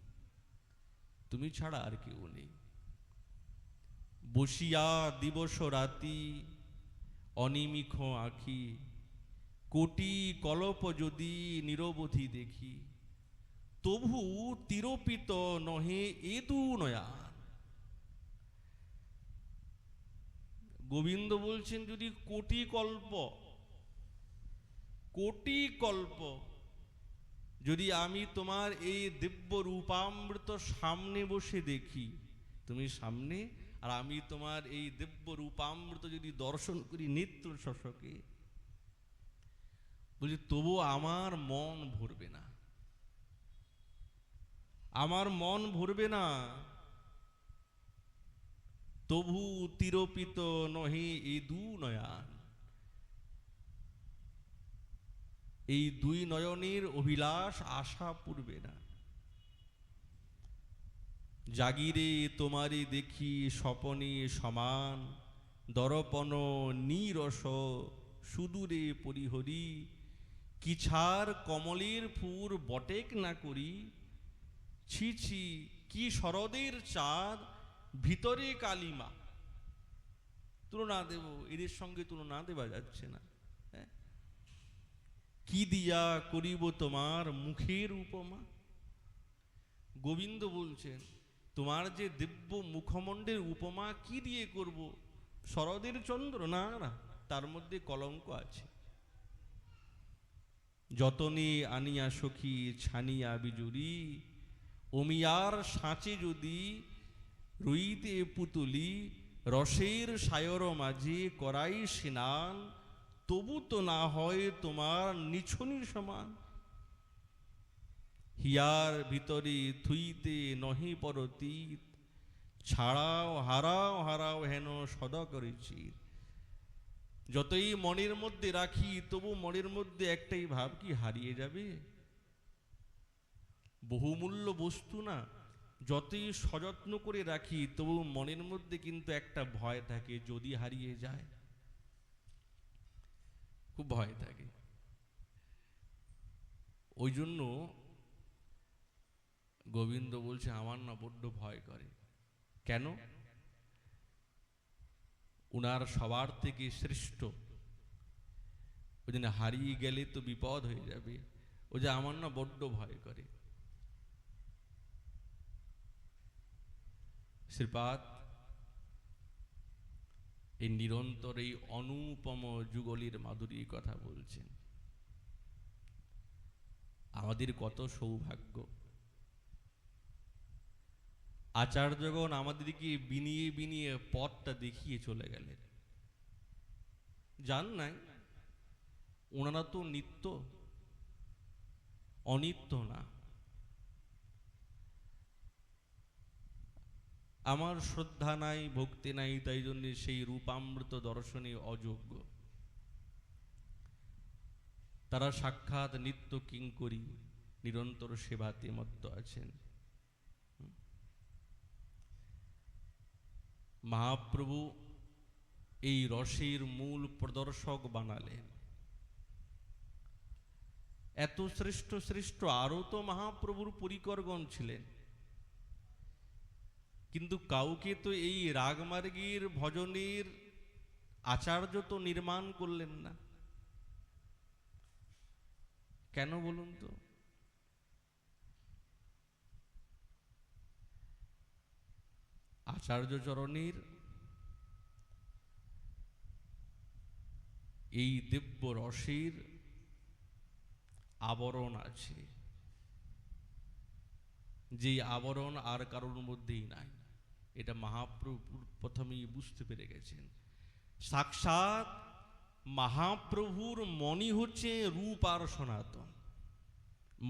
তুমি ছাড়া আর কেউ নেই। বসিয়া দিবস রাতি অনিমিষ আঁখি, কোটি কলপ যদি নিরবধি দেখি, তবু তিরোপিত নহে এদু নয়ান। গোবিন্দ বলছেন যদি কোটি কল্প, কোটি কল্প যদি আমি তোমার এই দিব্য রূপামৃত সামনে বসে দেখি, তুমি সামনে, আর আমি তোমার এই দিব্য রূপামৃত যদি দর্শন করি নেত্র শশকে, বলছি তবু আমার মন ভরবে না, আমার মন ভরবে না। তবু তিরোপিত নহে এ দু নয়ান, এই দুই নয়নের অভিলাষ আশা পূর্বে না। জাগিরে তোমারে দেখি স্বপনে সমান, দর্পণ নীরস সুদূরে পরিহরি, কিছার কমলের ফুর বটেক না করি, ছি ছি কি শরদের চাঁদ ভিতরে কালিমা। তুলনা দেব, এদের সঙ্গে তুলনা দেওয়া যাচ্ছে না। কি দিয়া করিব তোমার মুখের উপমা, গোবিন্দ বলছেন, তোমার যে দিব্য মুখমণ্ডের উপমা কি দিয়ে করব? শরদের চন্দ্র? না না, তার মধ্যে কলঙ্ক আছে। যতনে আনিয়া সখী ছানিয়া বিজুরি, অমিয়ার সাঁচে যদি রইতে পুতুলি, রসের সায়র মাঝে করাই স্নান, তবু তো না হয় তোমার নিছনি সমান। হিয়ার ভিতরে থুইতে নহি পরতীত, ছাড়াও হারাও হারাও হেন সদা করেছি। যতই মনের মধ্যে রাখি তবু মনের মধ্যে একটাই ভাব, কি হারিয়ে যাবে? বহুমূল্য বস্তু না, যতই সযত্ন করে রাখি তবু মনের মধ্যে কিন্তু একটা ভয় থাকে, যদি হারিয়ে যায়। খুব ভয় থাকে। ওই জন্য গোবিন্দ বলছে, আমার না বড্ড ভয় করে। কেন? উনার সবার থেকে শ্রেষ্ঠ, ওই জন্য হারিয়ে গেলে তো বিপদ হয়ে যাবে। ও যে আমার না বড্ড ভয় করে। শ্রীপাদ এই নিরন্তর এই অনুপম যুগলীর মাধুরীর কথা বলছেন। আমাদের কত সৌভাগ্য, আচার্যগণ আমাদেরকে বিনিয়ে বিনিয়ে পথটা দেখিয়ে চলে গেলেন। জান নাই, ওনারা তো নিত্য, অনিত্য না। আমার শ্রদ্ধা নাই, ভক্তি নাই, তাই জন্য সেই রূপামৃত দর্শনে অযোগ্য। তারা সাক্ষাৎ নিত্য কিঙ্করী, নিরন্তর সেবাতে মত্ত আছেন। মহাপ্রভু এই রসের মূল প্রদর্শক বানালেন। এত শ্রেষ্ঠ শ্রেষ্ঠ আরো তো মহাপ্রভুর পরিকরগণ ছিলেন, কিন্তু কাউকে তো এই রাগমার্গীর ভজনের আচার্য তো নির্মাণ করলেন না। কেন বলুন তো? আচার্য চরণের এই দিব্য রসের আবরণ আছে, যে আবরণ আর কারোর মধ্যেই নাই। এটা মহাপ্রভু প্রথমেই বুঝতে পেরে গেছেন। সাক্ষাৎ মহাপ্রভুর মনই হচ্ছে রূপ আর সনাতন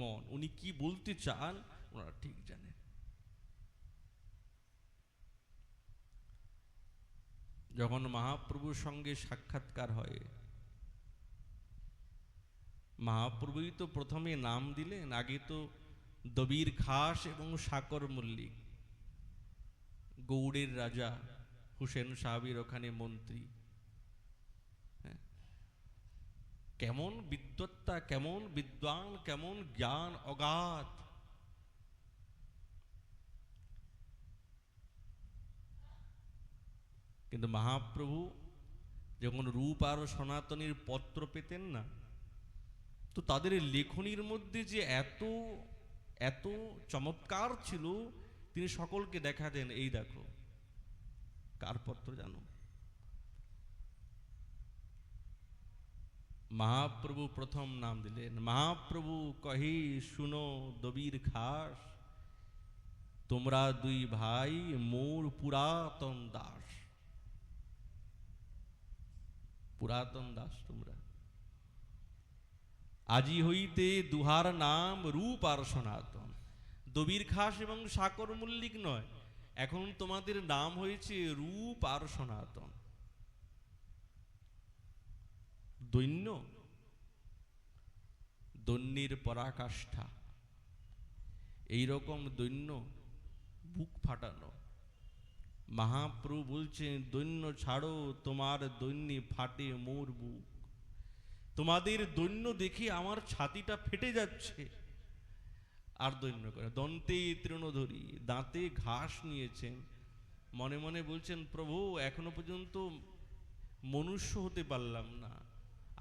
মন। উনি কি বলতে চান ওনারা ঠিক জানেন। যখন মহাপ্রভুর সঙ্গে সাক্ষাৎকার হয়, মহাপ্রভুই তো প্রথমে নাম দিলেন। আগে তো দবির খাস এবং সাকর মল্লিক, গৌড়ের রাজা হুসেন সাহাবির ওখানে মন্ত্রী। কেমন বিদ্বত্তা, কেমন বিদ্বান, কেমন জ্ঞান অগাধ। কিন্তু মহাপ্রভু যখন রূপ আর সনাতনীর পত্র পেতেন না, তো তাদের লেখনির মধ্যে যে এত এত চমৎকার ছিল, তিনি সকলকে দেখাতেন, এই দেখো কার পত্র জানো। মহাপ্রভু প্রথম নাম দিলেন। মহাপ্রভু কহে শুনো দবির খাস, তোমরা দুই ভাই মোর পুরাতন দাস। পুরাতন দাস তোমরা। আজি হইতে দুহার নাম রূপ আর সনাতন। দবির খাস এবং সাকর মল্লিক নয়, এখন তোমাদের নাম হয়েছে রূপ আর সনাতন। দৈন্য, দৈন্যের পরাকাষ্ঠা। এইরকম দৈন্য বুক ফাটানো। মহাপ্রভু বলছেন, দৈন্য ছাড়ো, তোমার দৈন্যে ফাটে মোর বুক। তোমাদের দৈন্য দেখে আমার ছাতিটা ফেটে যাচ্ছে। আর দৈন্য করে দন্তে তৃণধরি, দাঁতে ঘাস নিয়েছেন। মনে মনে বলছেন, প্রভু এখনো পর্যন্ত মনুষ্য হতে পারলাম না,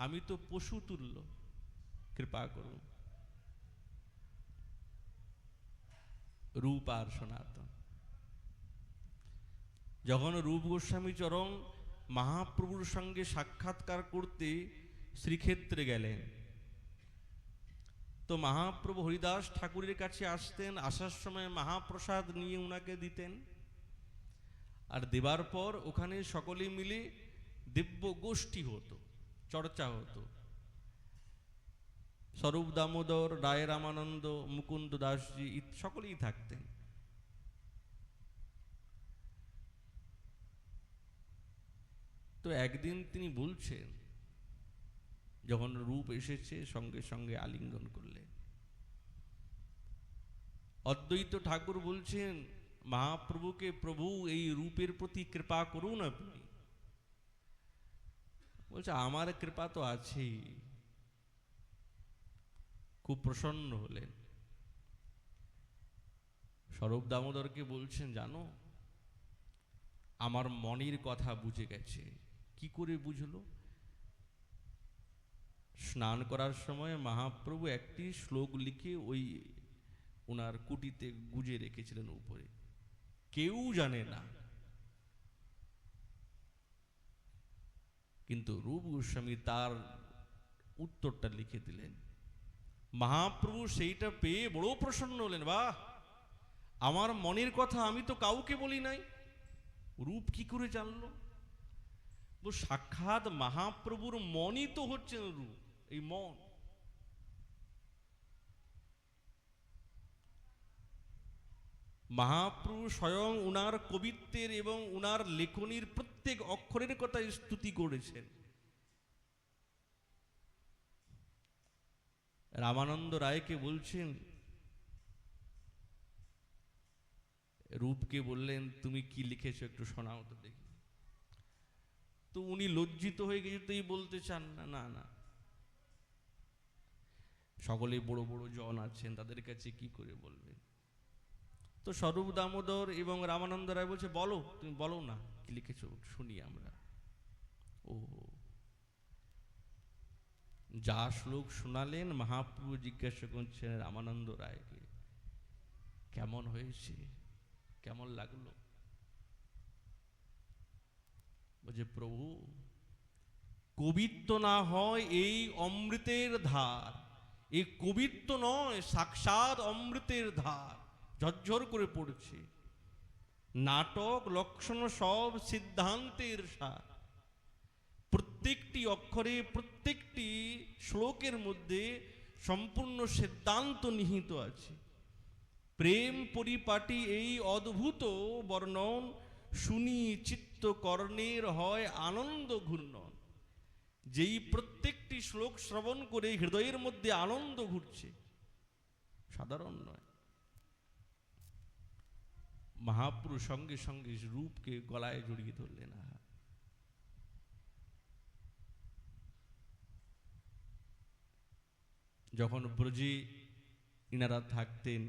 আমি তো পশু তুল্য, কৃপা করুন। রূপ আর সনাতন। যখন রূপ গোস্বামী চরণ মহাপ্রভুর সঙ্গে সাক্ষাৎকার করতে শ্রীক্ষেত্রে গেলেন, তো মহাপ্রভু হরিদাস ঠাকুরের কাছে আসতেন, আসার সময় মহাপ্রসাদ নিয়ে উনাকে দিতেন, আর দেবার পর ওখানে সকলে মিলে দিব্য গোষ্ঠী হতো, চর্চা হতো। স্বরূপ দামোদর, রায় রামানন্দ, মুকুন্দ দাসজি সকলেই থাকতেন। তো একদিন তিনি বলছেন, যখন রূপ এসেছে সঙ্গে সঙ্গে আলিঙ্গন করলেন। অদ্বৈত ঠাকুর বলছেন মহাপ্রভুকে, প্রভু এই রূপের প্রতি কৃপা করুন আপনি। বলছে আমার কৃপা তো আছেই। খুব প্রসন্ন হলেন। স্বরূপ দামোদরকে বলছেন, জানো আমার মনের কথা বুঝে গেছে। কি করে বুঝলো? স্নান করার সময় মহাপ্রভু একটি শ্লোক লিখে ওই ওনার কুটিতে গুজে রেখেছিলেন উপরে, কেউ জানে না। কিন্তু রূপ গোস্বামী তার উত্তরটা লিখে দিলেন। মহাপ্রভু সেইটা পেয়ে বড় প্রসন্ন হলেন, বাহ, আমার মনের কথা আমি তো কাউকে বলি নাই, রূপ কি করে জানলো? সাক্ষাৎ মহাপ্রভুর মনই তো হচ্ছেন রূপ। এই মন, মহাপ্রভু স্বয়ং উনার কবিত্বের এবং উনার লেখনীর প্রত্যেক অক্ষরের কথা স্তুতি করেছেন। রামানন্দ রায়কে বলছেন, রূপকে বললেন তুমি কি লিখেছো একটু শোনাও তো দেখি। তো উনি লজ্জিত হয়ে কিছুতেই বলতে চান না। না না, সকলে বড় বড় জন আছেন, তাদের কাছে কি করে বলবেন? তো স্বরূপ দামোদর এবং রামানন্দ রায় বলছে, বলো, তুমি বলো না কি লিখেছো, শুনি আমরা। ও যা শ্লোক শোনালেন, মহাপ্রভু জিজ্ঞাসা করছেন রামানন্দ রায়কে, কেমন হয়েছে, কেমন লাগলো? বলছে, প্রভু কবিত্ব না হয় এই অমৃতের ধার, এই কবিত্ব নয়, সাক্ষাৎ অমৃতের ধার ঝরঝর করে পড়ছে। নাটক লক্ষণ সব সিদ্ধান্তের সার। প্রত্যেকটি অক্ষরে, প্রত্যেকটি শ্লোকের মধ্যে সম্পূর্ণ সিদ্ধান্ত নিহিত আছে। প্রেম পরিপাটি এই অদ্ভুত বর্ণন শুনি চিত্ত কর্ণের হয় আনন্দ ঘূর্ণন। যেই প্রত্যেকটি শ্লোক শ্রবণ করে হৃদয়ের মধ্যে আনন্দ ঘুরছে, সাধারণ নয়। মহাপুরুষ সঙ্গে সঙ্গে রূপকে গলায় জড়িয়ে ধরলেন। যখন ব্রজে ইনারা থাকতেন,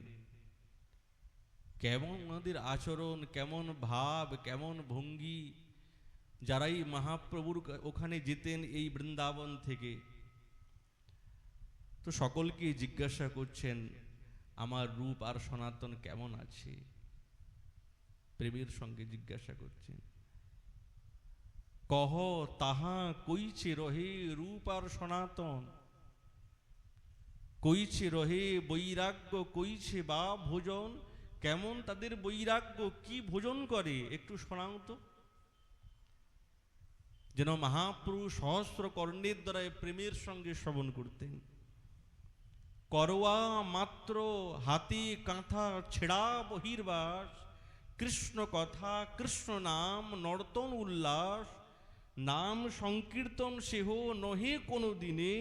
কেমন ওনাদের আচরণ, কেমন ভাব, কেমন ভঙ্গি। যারাই মহাপ্রভুর ওখানে যেতেন এই বৃন্দাবন থেকে, তো সকলকে জিজ্ঞাসা করছেন আমার রূপ আর সনাতন কেমন আছে। প্রেমের সঙ্গে জিজ্ঞাসা করছেন, কহ তাহা কইছে রহে রূপ আর সনাতন, কইছে রহে বৈরাগ্য, কইছে বা ভোজন। কেমন তাদের বৈরাগ্য, কি ভোজন করে একটু শোনাও তো। যেন মহাপ্রভু সহস্র কর্ণের দ্বারা প্রেমের সঙ্গে শ্রবণ করতেন। করোয়া মাত্র হাতে কাঁথা ছেড়া বহির্বাস, কৃষ্ণ কথা কৃষ্ণ নাম নর্তন উল্লাস, নাম সংকীর্তন সেহ নহে কোনো দিনে।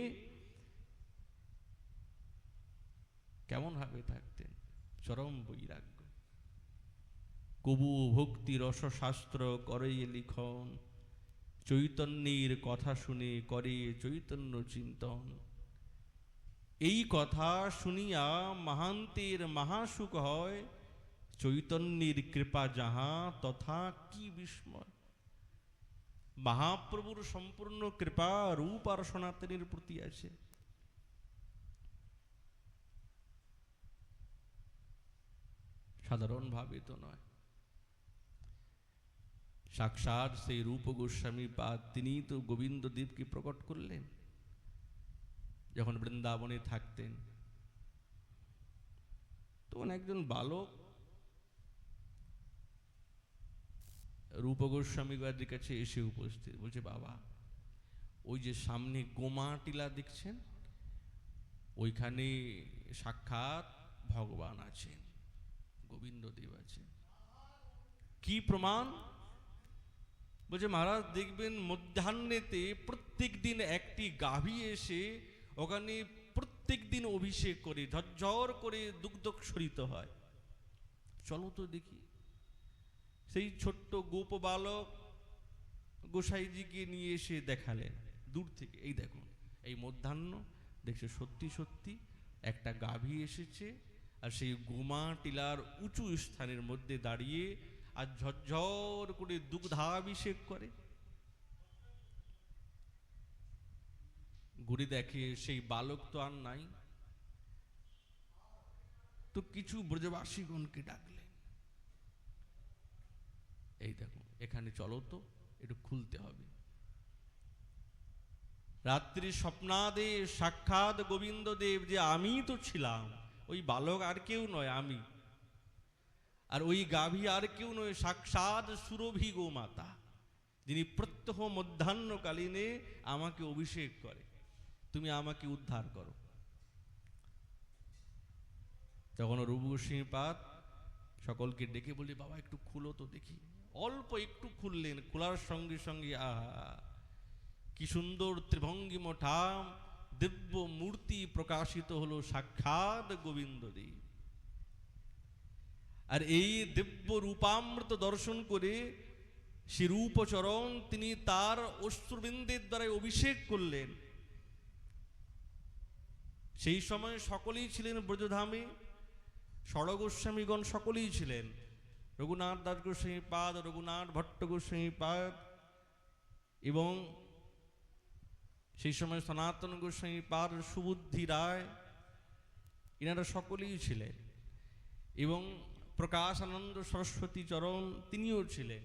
কেমন ভাবে থাকতেন, চরম বৈরাগ্য। কবু ভক্তি রসশাস্ত্র করে লিখন, চৈতন্যের কথা শুনে করে চৈতন্য চিন্তন। এই কথা শুনিয়া মহান্তের মহাসুখ হয়, চৈতন্যের কৃপা যাহা তথা কি বিস্ময়। মহাপ্রভুর সম্পূর্ণ কৃপা রূপ আর সনাতনের প্রতি আছে। সাধারণভাবে তো নয়। সাক্ষাৎ সেই রূপ গোস্বামী পাদ তিনি তো গোবিন্দদেবকে প্রকট করলেন যখন বৃন্দাবনে থাকতেন। তখন একজন বালক রূপ গোস্বামীর কাছে এসে উপস্থিত, বলছে বাবা ওই যে সামনে গোমা টিলা দেখছেন, ওইখানে সাক্ষাৎ ভগবান আছেন, গোবিন্দদেব আছেন। কি প্রমাণ? বলছে মহারাজ দেখবেন মধ্যাহ্নেতে প্রত্যেক দিন একটি গাভী এসে ওখানে প্রত্যেক দিন অভিষেক করে ঝরঝর করে দুগ্ধ সরিত হয়। চলো তো দেখি। সেই ছোট্ট গোপ বালক গোসাইজিকে নিয়ে এসে দেখালেন দূর থেকে, এই দেখুন এই মধ্যাহ্ন দেখছে সত্যি সত্যি একটা গাভী এসেছে, আর সেই গোমা টিলার উঁচু স্থানের মধ্যে দাঁড়িয়ে আর ঝরঝর করে দুগ্ধাভিষেক করে। ঘুরে দেখে সেই বালক তো আর নাই, তো কিছু ব্রজবাসীগণকে ডাকলেন, এই দেখো এখানে চলো তো, একটু খুলতে হবে। রাত্রি স্বপ্নাদে সাক্ষাৎ গোবিন্দদেব যে আমি তো ছিলাম, ওই বালক আর কেউ নয় আমি, আর ওই গাভী আর কেউ নয়, সাক্ষাৎ সুরভি গোমাতা, যিনি প্রত্যহ মধ্যাহ্নকালীনে আমাকে অভিষেক করে, তুমি আমাকে উদ্ধার করো। তখন রূপ গোস্বামী পাদ সকলকে ডেকে বলি বাবা একটু খুলো তো দেখি। অল্প একটু খুললেন, খোলার সঙ্গে সঙ্গে আহা কি সুন্দর ত্রিভঙ্গিম ঠাম দিব্য মূর্তি প্রকাশিত হলো, সাক্ষাৎ গোবিন্দদেব। আর এই দিব্য রূপামৃত দর্শন করে সে রূপচরণ তিনি তার অশ্রুবৃন্দের দ্বারা অভিষেক করলেন। সেই সময় সকলেই ছিলেন ব্রজধামে, ষড়গোস্বামীগণ সকলেই ছিলেন, রঘুনাথ দাস গোস্বামী পাদ, রঘুনাথ ভট্ট গোস্বামী পাদ, এবং সেই সময় সনাতন গোস্বামী পাদ, সুবুদ্ধি রায়, এনারা সকলেই ছিলেন, এবং প্রকাশানন্দ সরস্বতী চরণ তিনিও ছিলেন।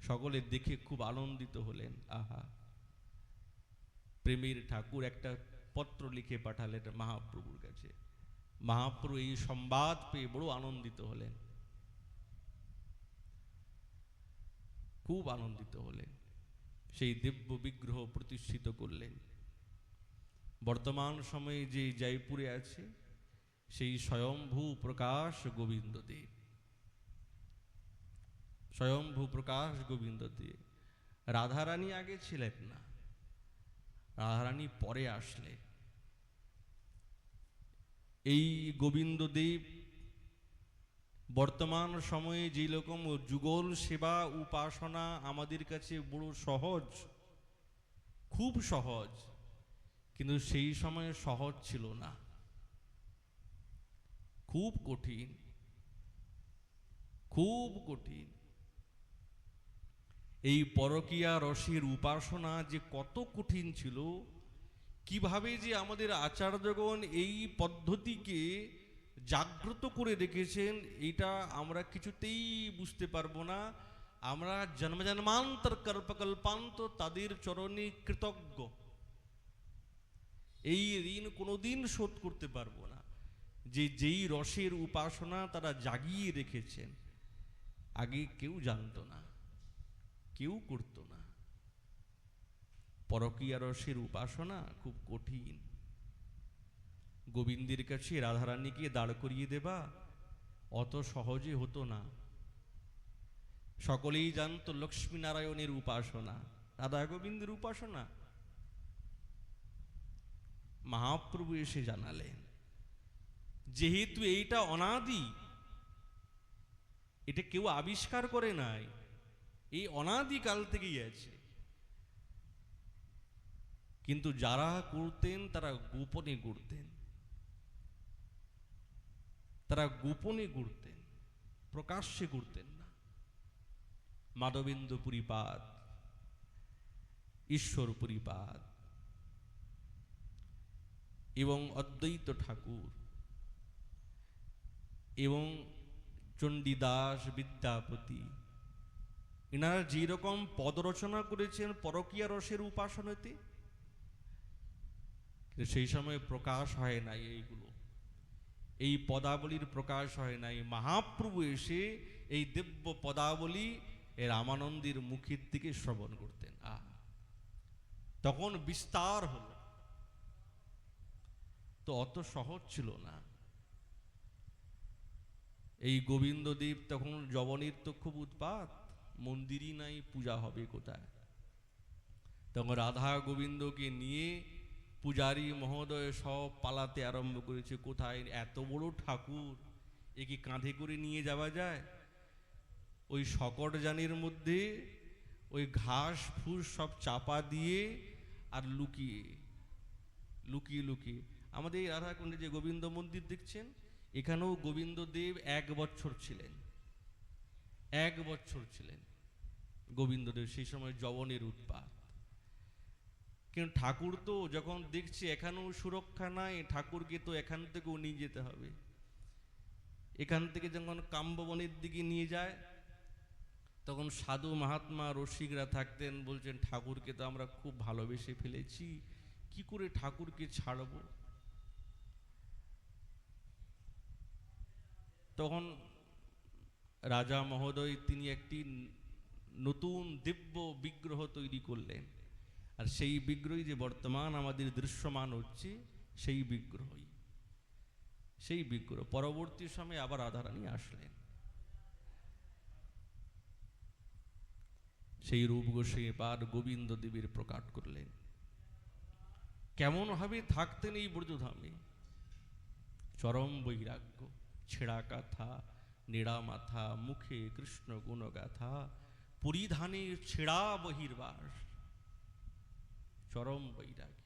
সকলে দেখে খুব আনন্দিত হলেন। আহা, প্রেমের ঠাকুর একটা পত্র লিখে পাঠালেন মহাপ্রভুর কাছে। মহাপ্রভু এই সংবাদ পেয়ে বড় আনন্দিত হলেন, খুব আনন্দিত হলেন। সেই দিব্য বিগ্রহ প্রতিষ্ঠিত করলেন। বর্তমান সময়ে যে জয়পুরে আছে সেই স্বয়ম্ভূ প্রকাশ গোবিন্দদেব, স্বয়ম্ভূ প্রকাশ গোবিন্দদেব। রাধারানী আগে ছিলেন না, রাধারানী পরে আসলেন। এই গোবিন্দদেব বর্তমান সময়ে যে রকম যুগল সেবা উপাসনা আমাদের কাছে বড় সহজ, খুব সহজ, কিন্তু সেই সময়ে সহজ ছিল না, খুব কঠিন, খুব কঠিন। এই পরকীয়া রসের উপাসনা যে কত কঠিন ছিল, কিভাবে যে আমাদের আচার্যগণ এই পদ্ধতিকে জাগ্রত করে রেখেছেন, এটা আমরা কিছুতেই বুঝতে পারবো না। আমরা জন্মজন্মান্তর কল্পকল্পান্ত তাদের চরণে কৃতজ্ঞ, এই ঋণ কোনোদিন শোধ করতে পারবো না, যে যেই রসের উপাসনা তারা জাগিয়ে রেখেছেন। আগে কেউ জানতো না, কেউ করতো না। পরকীয়া রসের উপাসনা খুব কঠিন। গোবিন্দের কাছে রাধারানীকে দাঁড় করিয়ে দেবা অত সহজে হতো না। সকলেই জানতো লক্ষ্মীনারায়ণের উপাসনা, রাধা গোবিন্দের উপাসনা। মহাপ্রভু এসে জানালেন যেহেতু এইটা অনাদি, এটা কেউ আবিষ্কার করে নাই, এই অনাদি কাল থেকেই আছে, কিন্তু যারা করতেন তারা গোপনে করতেন, তারা গোপনে করতেন, প্রকাশ্যে করতেন না। মাধবেন্দ্র পুরীপাদ, ঈশ্বর পুরীপাদ এবং অদ্বৈত ঠাকুর এবং চণ্ডীদাস বিদ্যাপতি, এনারা যেরকম পদ রচনা করেছেন পরকীয়া রসের উপাসনাতে, সেই সময় প্রকাশ হয় নাই এইগুলো, এই পদাবলীর প্রকাশ হয় নাই। মহাপ্রভু এসে এই দিব্য পদাবলী এর রামানন্দের মুখের দিকে শ্রবণ করতেন, তখন বিস্তার হলো। তো অত সহজ ছিল না। এই গোবিন্দদেব তখন যবনের তো খুব উৎপাত, মন্দিরই নাই, পূজা হবে কোথায়? তখন রাধা গোবিন্দকে নিয়ে পূজারী মহোদয় সব পালাতে আরম্ভ করেছে। কোথায়? এত বড় ঠাকুর, এ কি কাঁধে করে নিয়ে যাওয়া যায়? ওই শকট যানের মধ্যে ওই ঘাস ফুস সব চাপা দিয়ে আর লুকিয়ে লুকিয়ে লুকিয়ে আমাদের এই রাধাকুণ্ডে যে গোবিন্দ মন্দির দেখছেন, এখানেও গোবিন্দদেব 1 বছর ছিলেন। 1 বছর ছিলেন গোবিন্দদেব, সেই সময় যবনের উৎপাত। কিন্তু ঠাকুর তো যখন দেখছে এখানেও সুরক্ষা নাই, ঠাকুরকে তো এখান থেকেও নিয়ে যেতে হবে। এখান থেকে যখন কাম্ববনের দিকে নিয়ে যায়, তখন সাধু মহাত্মা রসিকরা থাকতেন, বলছেন ঠাকুরকে তো আমরা খুব ভালোবেসে ফেলেছি, কি করে ঠাকুরকে ছাড়ব? তখন রাজা মহোদয় তিনি একটি নতুন দিব্য বিগ্রহ তৈরি করলেন, আর সেই বিগ্রহই যে বর্তমান আমাদের দৃশ্যমান হচ্ছে, সেই বিগ্রহই, সেই বিগ্রহ। পরবর্তী সময়ে আবার রাধারানী আসলেন, সেই রূপ গোসাই এবার গোবিন্দ দেবীর প্রকাট করলেন। কেমন ভাবে থাকতেন এই ব্রজধামে? চরম বৈরাগ্য, ছেঁড়া কাঁথা, নেড়া মাথা, মুখে কৃষ্ণ গুণগাথা, পরিধানে ছেঁড়া বহির্বাস, চরম বৈরাগ্য।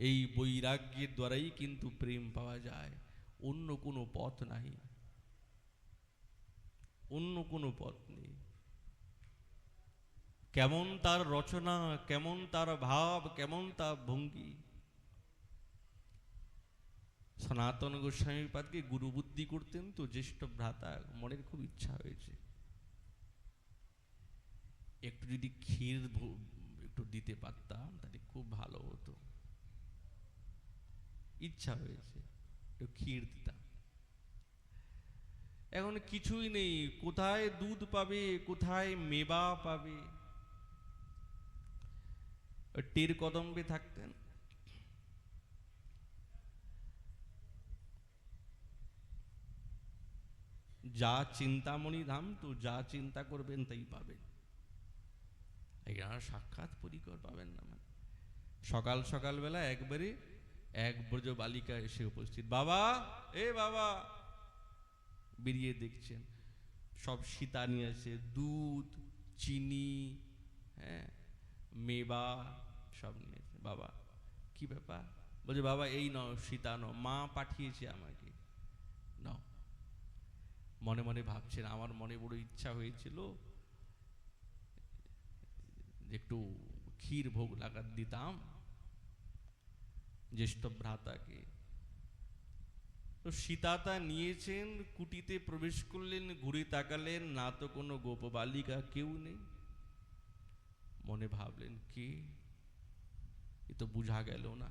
এই বৈরাগ্যের দ্বারাই কিন্তু প্রেম পাওয়া যায়, অন্য কোনো পথ নাই, অন্য কোনো পথ নেই। কেমন তার রচনা, কেমন তার ভাব, কেমন তার ভঙ্গি। সনাতন গোস্বামী পাদকে গুরু বুদ্ধি করতেন তো জ্যেষ্ঠ ভ্রাতা, মনের খুব ইচ্ছা হয়েছে একটু যদি ক্ষীর একটু দিতে পারতাম তাহলে খুব ভালো হতো। ইচ্ছা হয়েছে একটু ক্ষীর দিতাম। এখন কিছুই নেই, কোথায় দুধ পাবে, কোথায় মেবা পাবে? টের কদম্বে থাকতেন। যা চিন্তামণি ধাম, তো যা চিন্তা করবেন তাই পাবেন। সাক্ষাৎ পরিকর পাবেন না মানে? সকাল সকাল বেলা একবারে এক ব্রজ বালিকা এসে উপস্থিত। বাবা, এ বাবা, বেরিয়ে দেখছেন সব সীতা নিয়ে আসে, দুধ, চিনি, হ্যাঁ, মেবা সব নিয়েছে। বাবা, কি ব্যাপার? বলছে বাবা এই নাও, সীতা নাও, মা পাঠিয়েছে আমাকে, নাও। মনে মনে ভাবছেন, আমার মনে বড় ইচ্ছা হয়েছিল একটু ক্ষীর ভোগ লাগাত দিতাম জ্যেষ্ঠ ভ্রাতাকে। তো সীতা তা নিয়েছেন, কুটিতে প্রবেশ করলেন, ঘুরে তাকালেন, না তো কোনো গোপবালিকা, কেউ নেই। মনে ভাবলেন কে, এ তো বুঝা গেল না।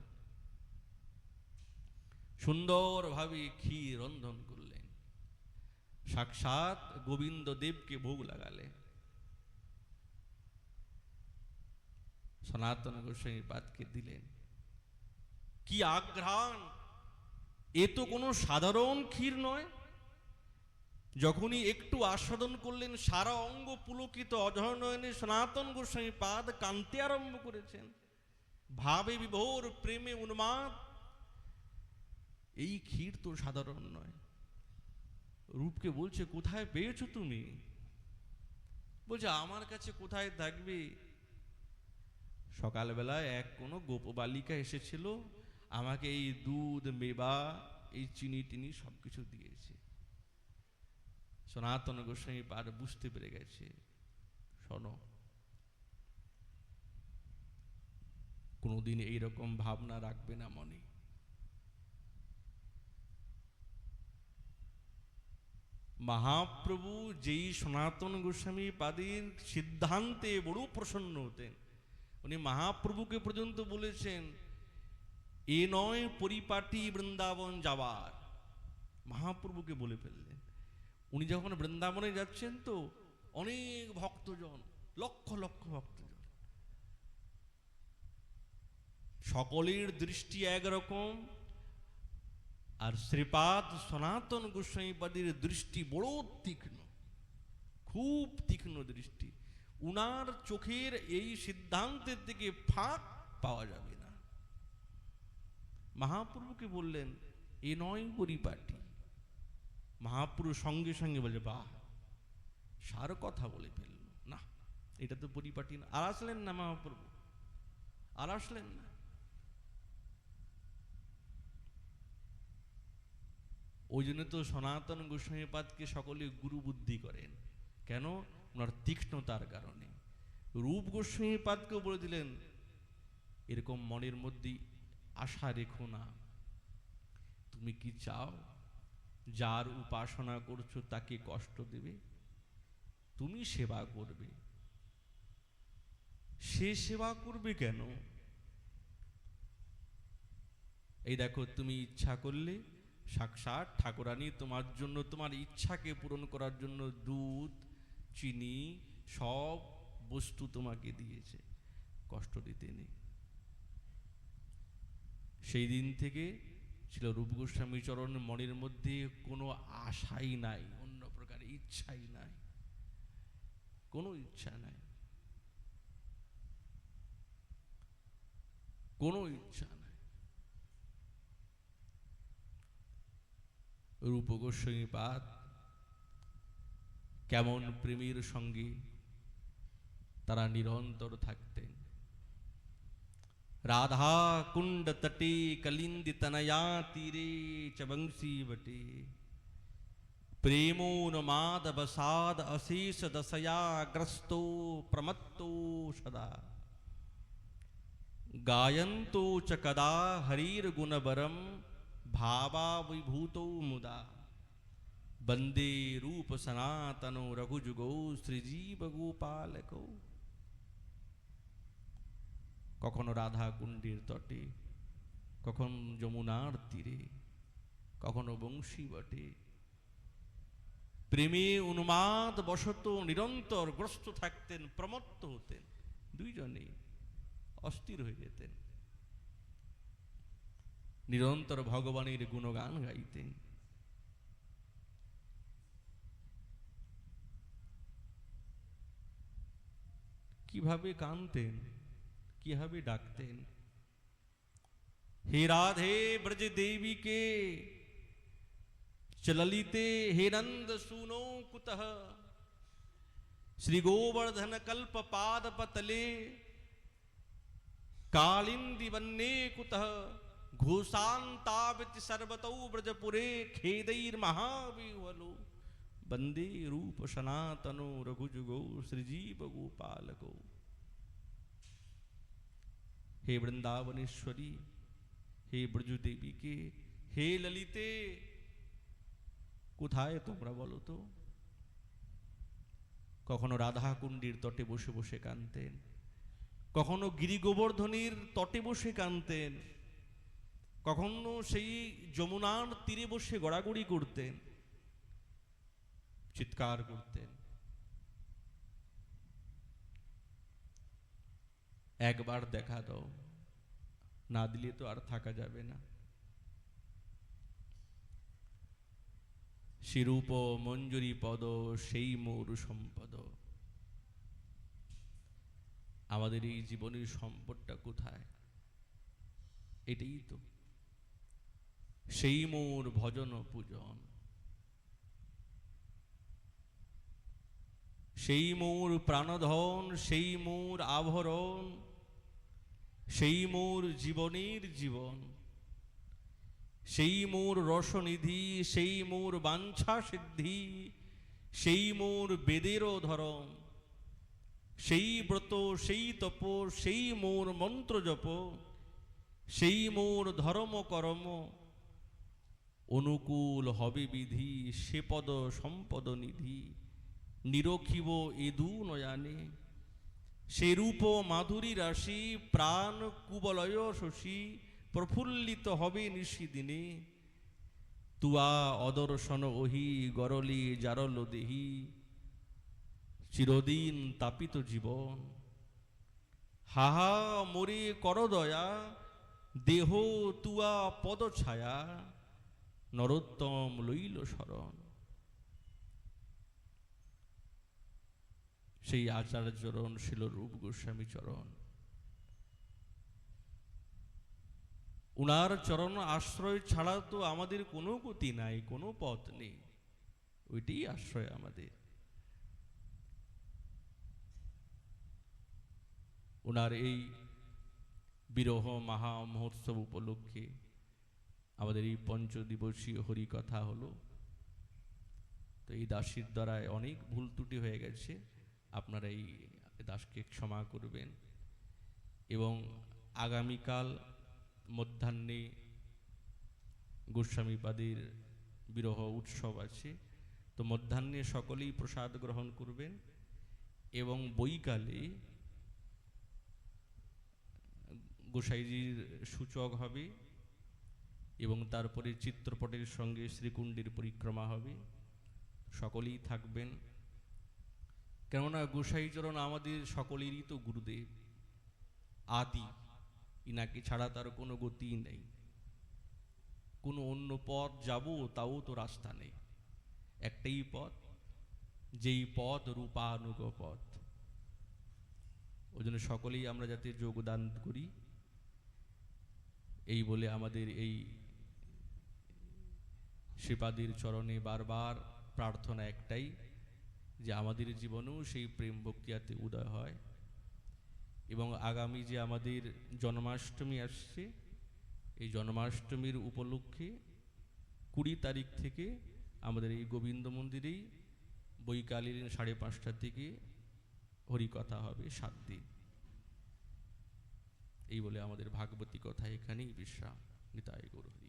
সুন্দরভাবে ক্ষীর রন্ধন করলেন, সাক্ষাৎ গোবিন্দ দেবকে ভোগ লাগালেন। সনাতন গোস্বামী পাদকে দিলেন। কি আঘ্রাণ! এ তো কোনো সাধারণ ক্ষীর নয়। যখনই একটু আস্বাদন করলেন, সারা অঙ্গ পুলকিত, অধর নয়নে সনাতন গোস্বামী পাদ কাঁদতে আরম্ভ করেছেন, ভাবে বিভোর, প্রেমে উন্মাদ। এই ক্ষীর তো সাধারণ নয়। রূপকে বলছে, কোথায় পেয়েছো তুমি? বলছে আমার কাছে কোথায় থাকবে, সকালবেলায় এক কোনো গোপবালিকা এসেছিল, আমাকে এই দুধ, মেবা, এই চিনি টিনি সবকিছু দিয়েছে। সনাতন গোস্বামী পাদ বুঝতে পেরে গেছে, শোনো, কোনোদিন এইরকম ভাবনা রাখবে না মনে। মহাপ্রভু যেই সনাতন গোস্বামী পাদের সিদ্ধান্তে বড় প্রসন্ন হতেন, উনি মহাপ্রভুকে পর্যন্ত বলেছেন এ নয় পরিপাটি বৃন্দাবন যাবার। মহাপ্রভুকে বলে ফেললেন। উনি যখন বৃন্দাবনে যাচ্ছেন তো অনেক ভক্তজন, লক্ষ লক্ষ ভক্তজন, সকলের দৃষ্টি একরকম, আর শ্রীপাদ সনাতন গোস্বামীপাদের দৃষ্টি বড় তীক্ষ্ণ, খুব তীক্ষ্ণ দৃষ্টি। উনার চোখের এই সিদ্ধান্তের দিকে ফাঁক পাওয়া যাবে না। মহাপ্রভুকে বললেন এ নয় পরিপাটি। মহাপ্রভু সঙ্গে সঙ্গে বলে বাহ, সার কথা বলে ফেলল, না এটা তো পরিপাটি না। আর আসলেন না মহাপ্রভু, আর আসলেন না। ওই জন্য তো সনাতন গোস্বামীপাদকে সকলে গুরু বুদ্ধি করেন। কেন? ওনার তীক্ষ্ণতার কারণে। রূপ গোস্বামীপাদকেও বলে দিলেন এরকম মনের মধ্যে আশা রেখো না। তুমি কি চাও যার উপাসনা করছো তাকে কষ্ট দেবে? তুমি সেবা করবে। সে সেবা করবে কেন? এই দেখো, তুমি ইচ্ছা করলে সাক্ষাৎ ঠাকুরানী তোমার জন্য, তোমার ইচ্ছাকে পূরণ করার জন্য দুধ, চিনি, সব বস্তু তোমাকে দিয়েছে, কষ্ট দিতে নেই। সেই দিন থেকে ছিল রূপ গোস্বামী চরণ মনের মধ্যে কোনো আশাই নাই, অন্য প্রকার ইচ্ছাই নাই, কোনো ইচ্ছা নাই, কোনো ইচ্ছা নাই। রূপ গোস্বামীপাদ কেমন প্রেমের সঙ্গে তারা নিরন্তর থাকতেন। राधा कुंड तटे कलिंद तनया तीरे चबंसी बटे प्रेमोन्माद बसाद अशेष दशया ग्रस्तो प्रमत्तो सदा गायन्तो च कदा हरिर गुणबरम भावा विभूतो मुदा वंदे रूप सनातनो रघुजुगो श्रीजीव गोपालको। কখনো রাধা কুণ্ডের তটে, কখন যমুনার তীরে, কখনো বংশী বটে, প্রেমে উন্মাদ বশত নিরন্তর গ্রস্ত থাকতেন, প্রমত্ত হতেন, দুইজনেই অস্থির হয়ে যেতেন, নিরন্তর ভগবানের গুণগান গাইতেন। কিভাবে কাঁদতেন, কিভাবে ডাকতেন, हे राधे ब्रज देवी के चललिते हे नंद सुनो कुतः श्री गोवर्धन कल्प पाद पतले कालिंदी वन्ने कुतः घोषांतावित सर्वतो ब्रजपुरे खेदैर महाविह्वलो वंदे रूप सनातनो रघुजुगो श्रीजीव गोपालको। हे वृंदावनेश्वरी, हे ब्रजु देवी के, हे ललिते, কোথায় তোমরা বলো তো? কখনো রাধা কুণ্ডীর তটে বসে বসে কাঁদতেন, কখনো গিরি গোবর্ধনের তটে বসে কাঁদতেন, কখনো সেই যমুনার তীরে বসে গড়াগড়ি করতেন, চিৎকার করতেন, একবার দেখা দাও, না দিলে তো আর থাকা যাবে না। শিরূপ মঞ্জুরি পদ সেই মোর সম্পদ। আমাদের এই জীবনের সম্পদটা কোথায়? এটাই তো, সেই মোর ভজন পূজন, সেই মোর প্রাণধন, সেই মোর আভরণ, সেই মোর জীবনের জীবন, সেই মোর রসনিধি, সেই মোর বাঞ্ছা সিদ্ধি, সেই মোর বেদেরও ধরম, সেই ব্রত, সেই তপ, সেই মোর মন্ত্র জপ, সেই মোর ধর্ম কর্ম, অনুকূল হবে বিধি, সে পদ সম্পদ নিধি, নিরখিব এদু নয়ানে, সে রূপ মাধুরী রাশি, প্রাণ কুবলয় শশী, প্রফুল্লিত হবে নিশিদিনে, তুয়া অদর্শন ওহি, গরলি জারল দেহি, চিরদিন তাপিত জীবন, হাহা মোরে কর দয়া, দেহ তুয়া পদ ছায়া, নরোত্তম লইল শরণ। সেই আচার্য চরণ শিলরূপ গোস্বামী চরণ, উনার চরণ আশ্রয় ছাড়া তো আমাদের কোনো গতি নাই, কোনো পথ নেই, ওইটাই আশ্রয় আমাদের। ওনার এই বিরহ মহা মহোৎসব উপলক্ষে আমাদের এই পঞ্চদিবসীয় হরিকথা হলো। তো এই দাসীর দ্বারায় অনেক ভুল ত্রুটি হয়ে গেছে, আপনারা এই দাসকে ক্ষমা করবেন। এবং আগামীকাল মধ্যাহ্নে গোস্বামীপাদের বিরহ উৎসব আছে, তো মধ্যাহ্নে সকলেই প্রসাদ গ্রহণ করবেন এবং বৈকালে গোসাইজির সূচক হবে এবং তারপরে চিত্রপটের সঙ্গে শ্রীকুণ্ডের পরিক্রমা হবে, সকলেই থাকবেন। কেননা গোসাইচরণ আমাদের সকলেরই তো গুরুদেব, আদি, ইনাকে ছাড়া তার কোনো গতি নেই, কোনো অন্য পথ যাব তাও তো রাস্তা নেই, একটাই পথ, যেই পথ রূপানুগ পথ। ওই জন্য সকলেই আমরা যাতে যোগদান করি, এই বলে আমাদের এই শ্রীপাদের চরণে বারবার প্রার্থনা একটাই, যে আমাদের জীবনেও সেই প্রেম ভক্তিয়াতে উদয় হয়। এবং আগামী যে আমাদের জন্মাষ্টমী আসছে, এই জন্মাষ্টমীর উপলক্ষে 20 তারিখ থেকে আমাদের এই গোবিন্দ মন্দিরেই বৈকালীন 5:30 থেকে হরিকথা হবে 7 দিন। এই বলে আমাদের ভাগবতী কথা এখানেই বিশ্রাম। নিতাই গৌর হরি।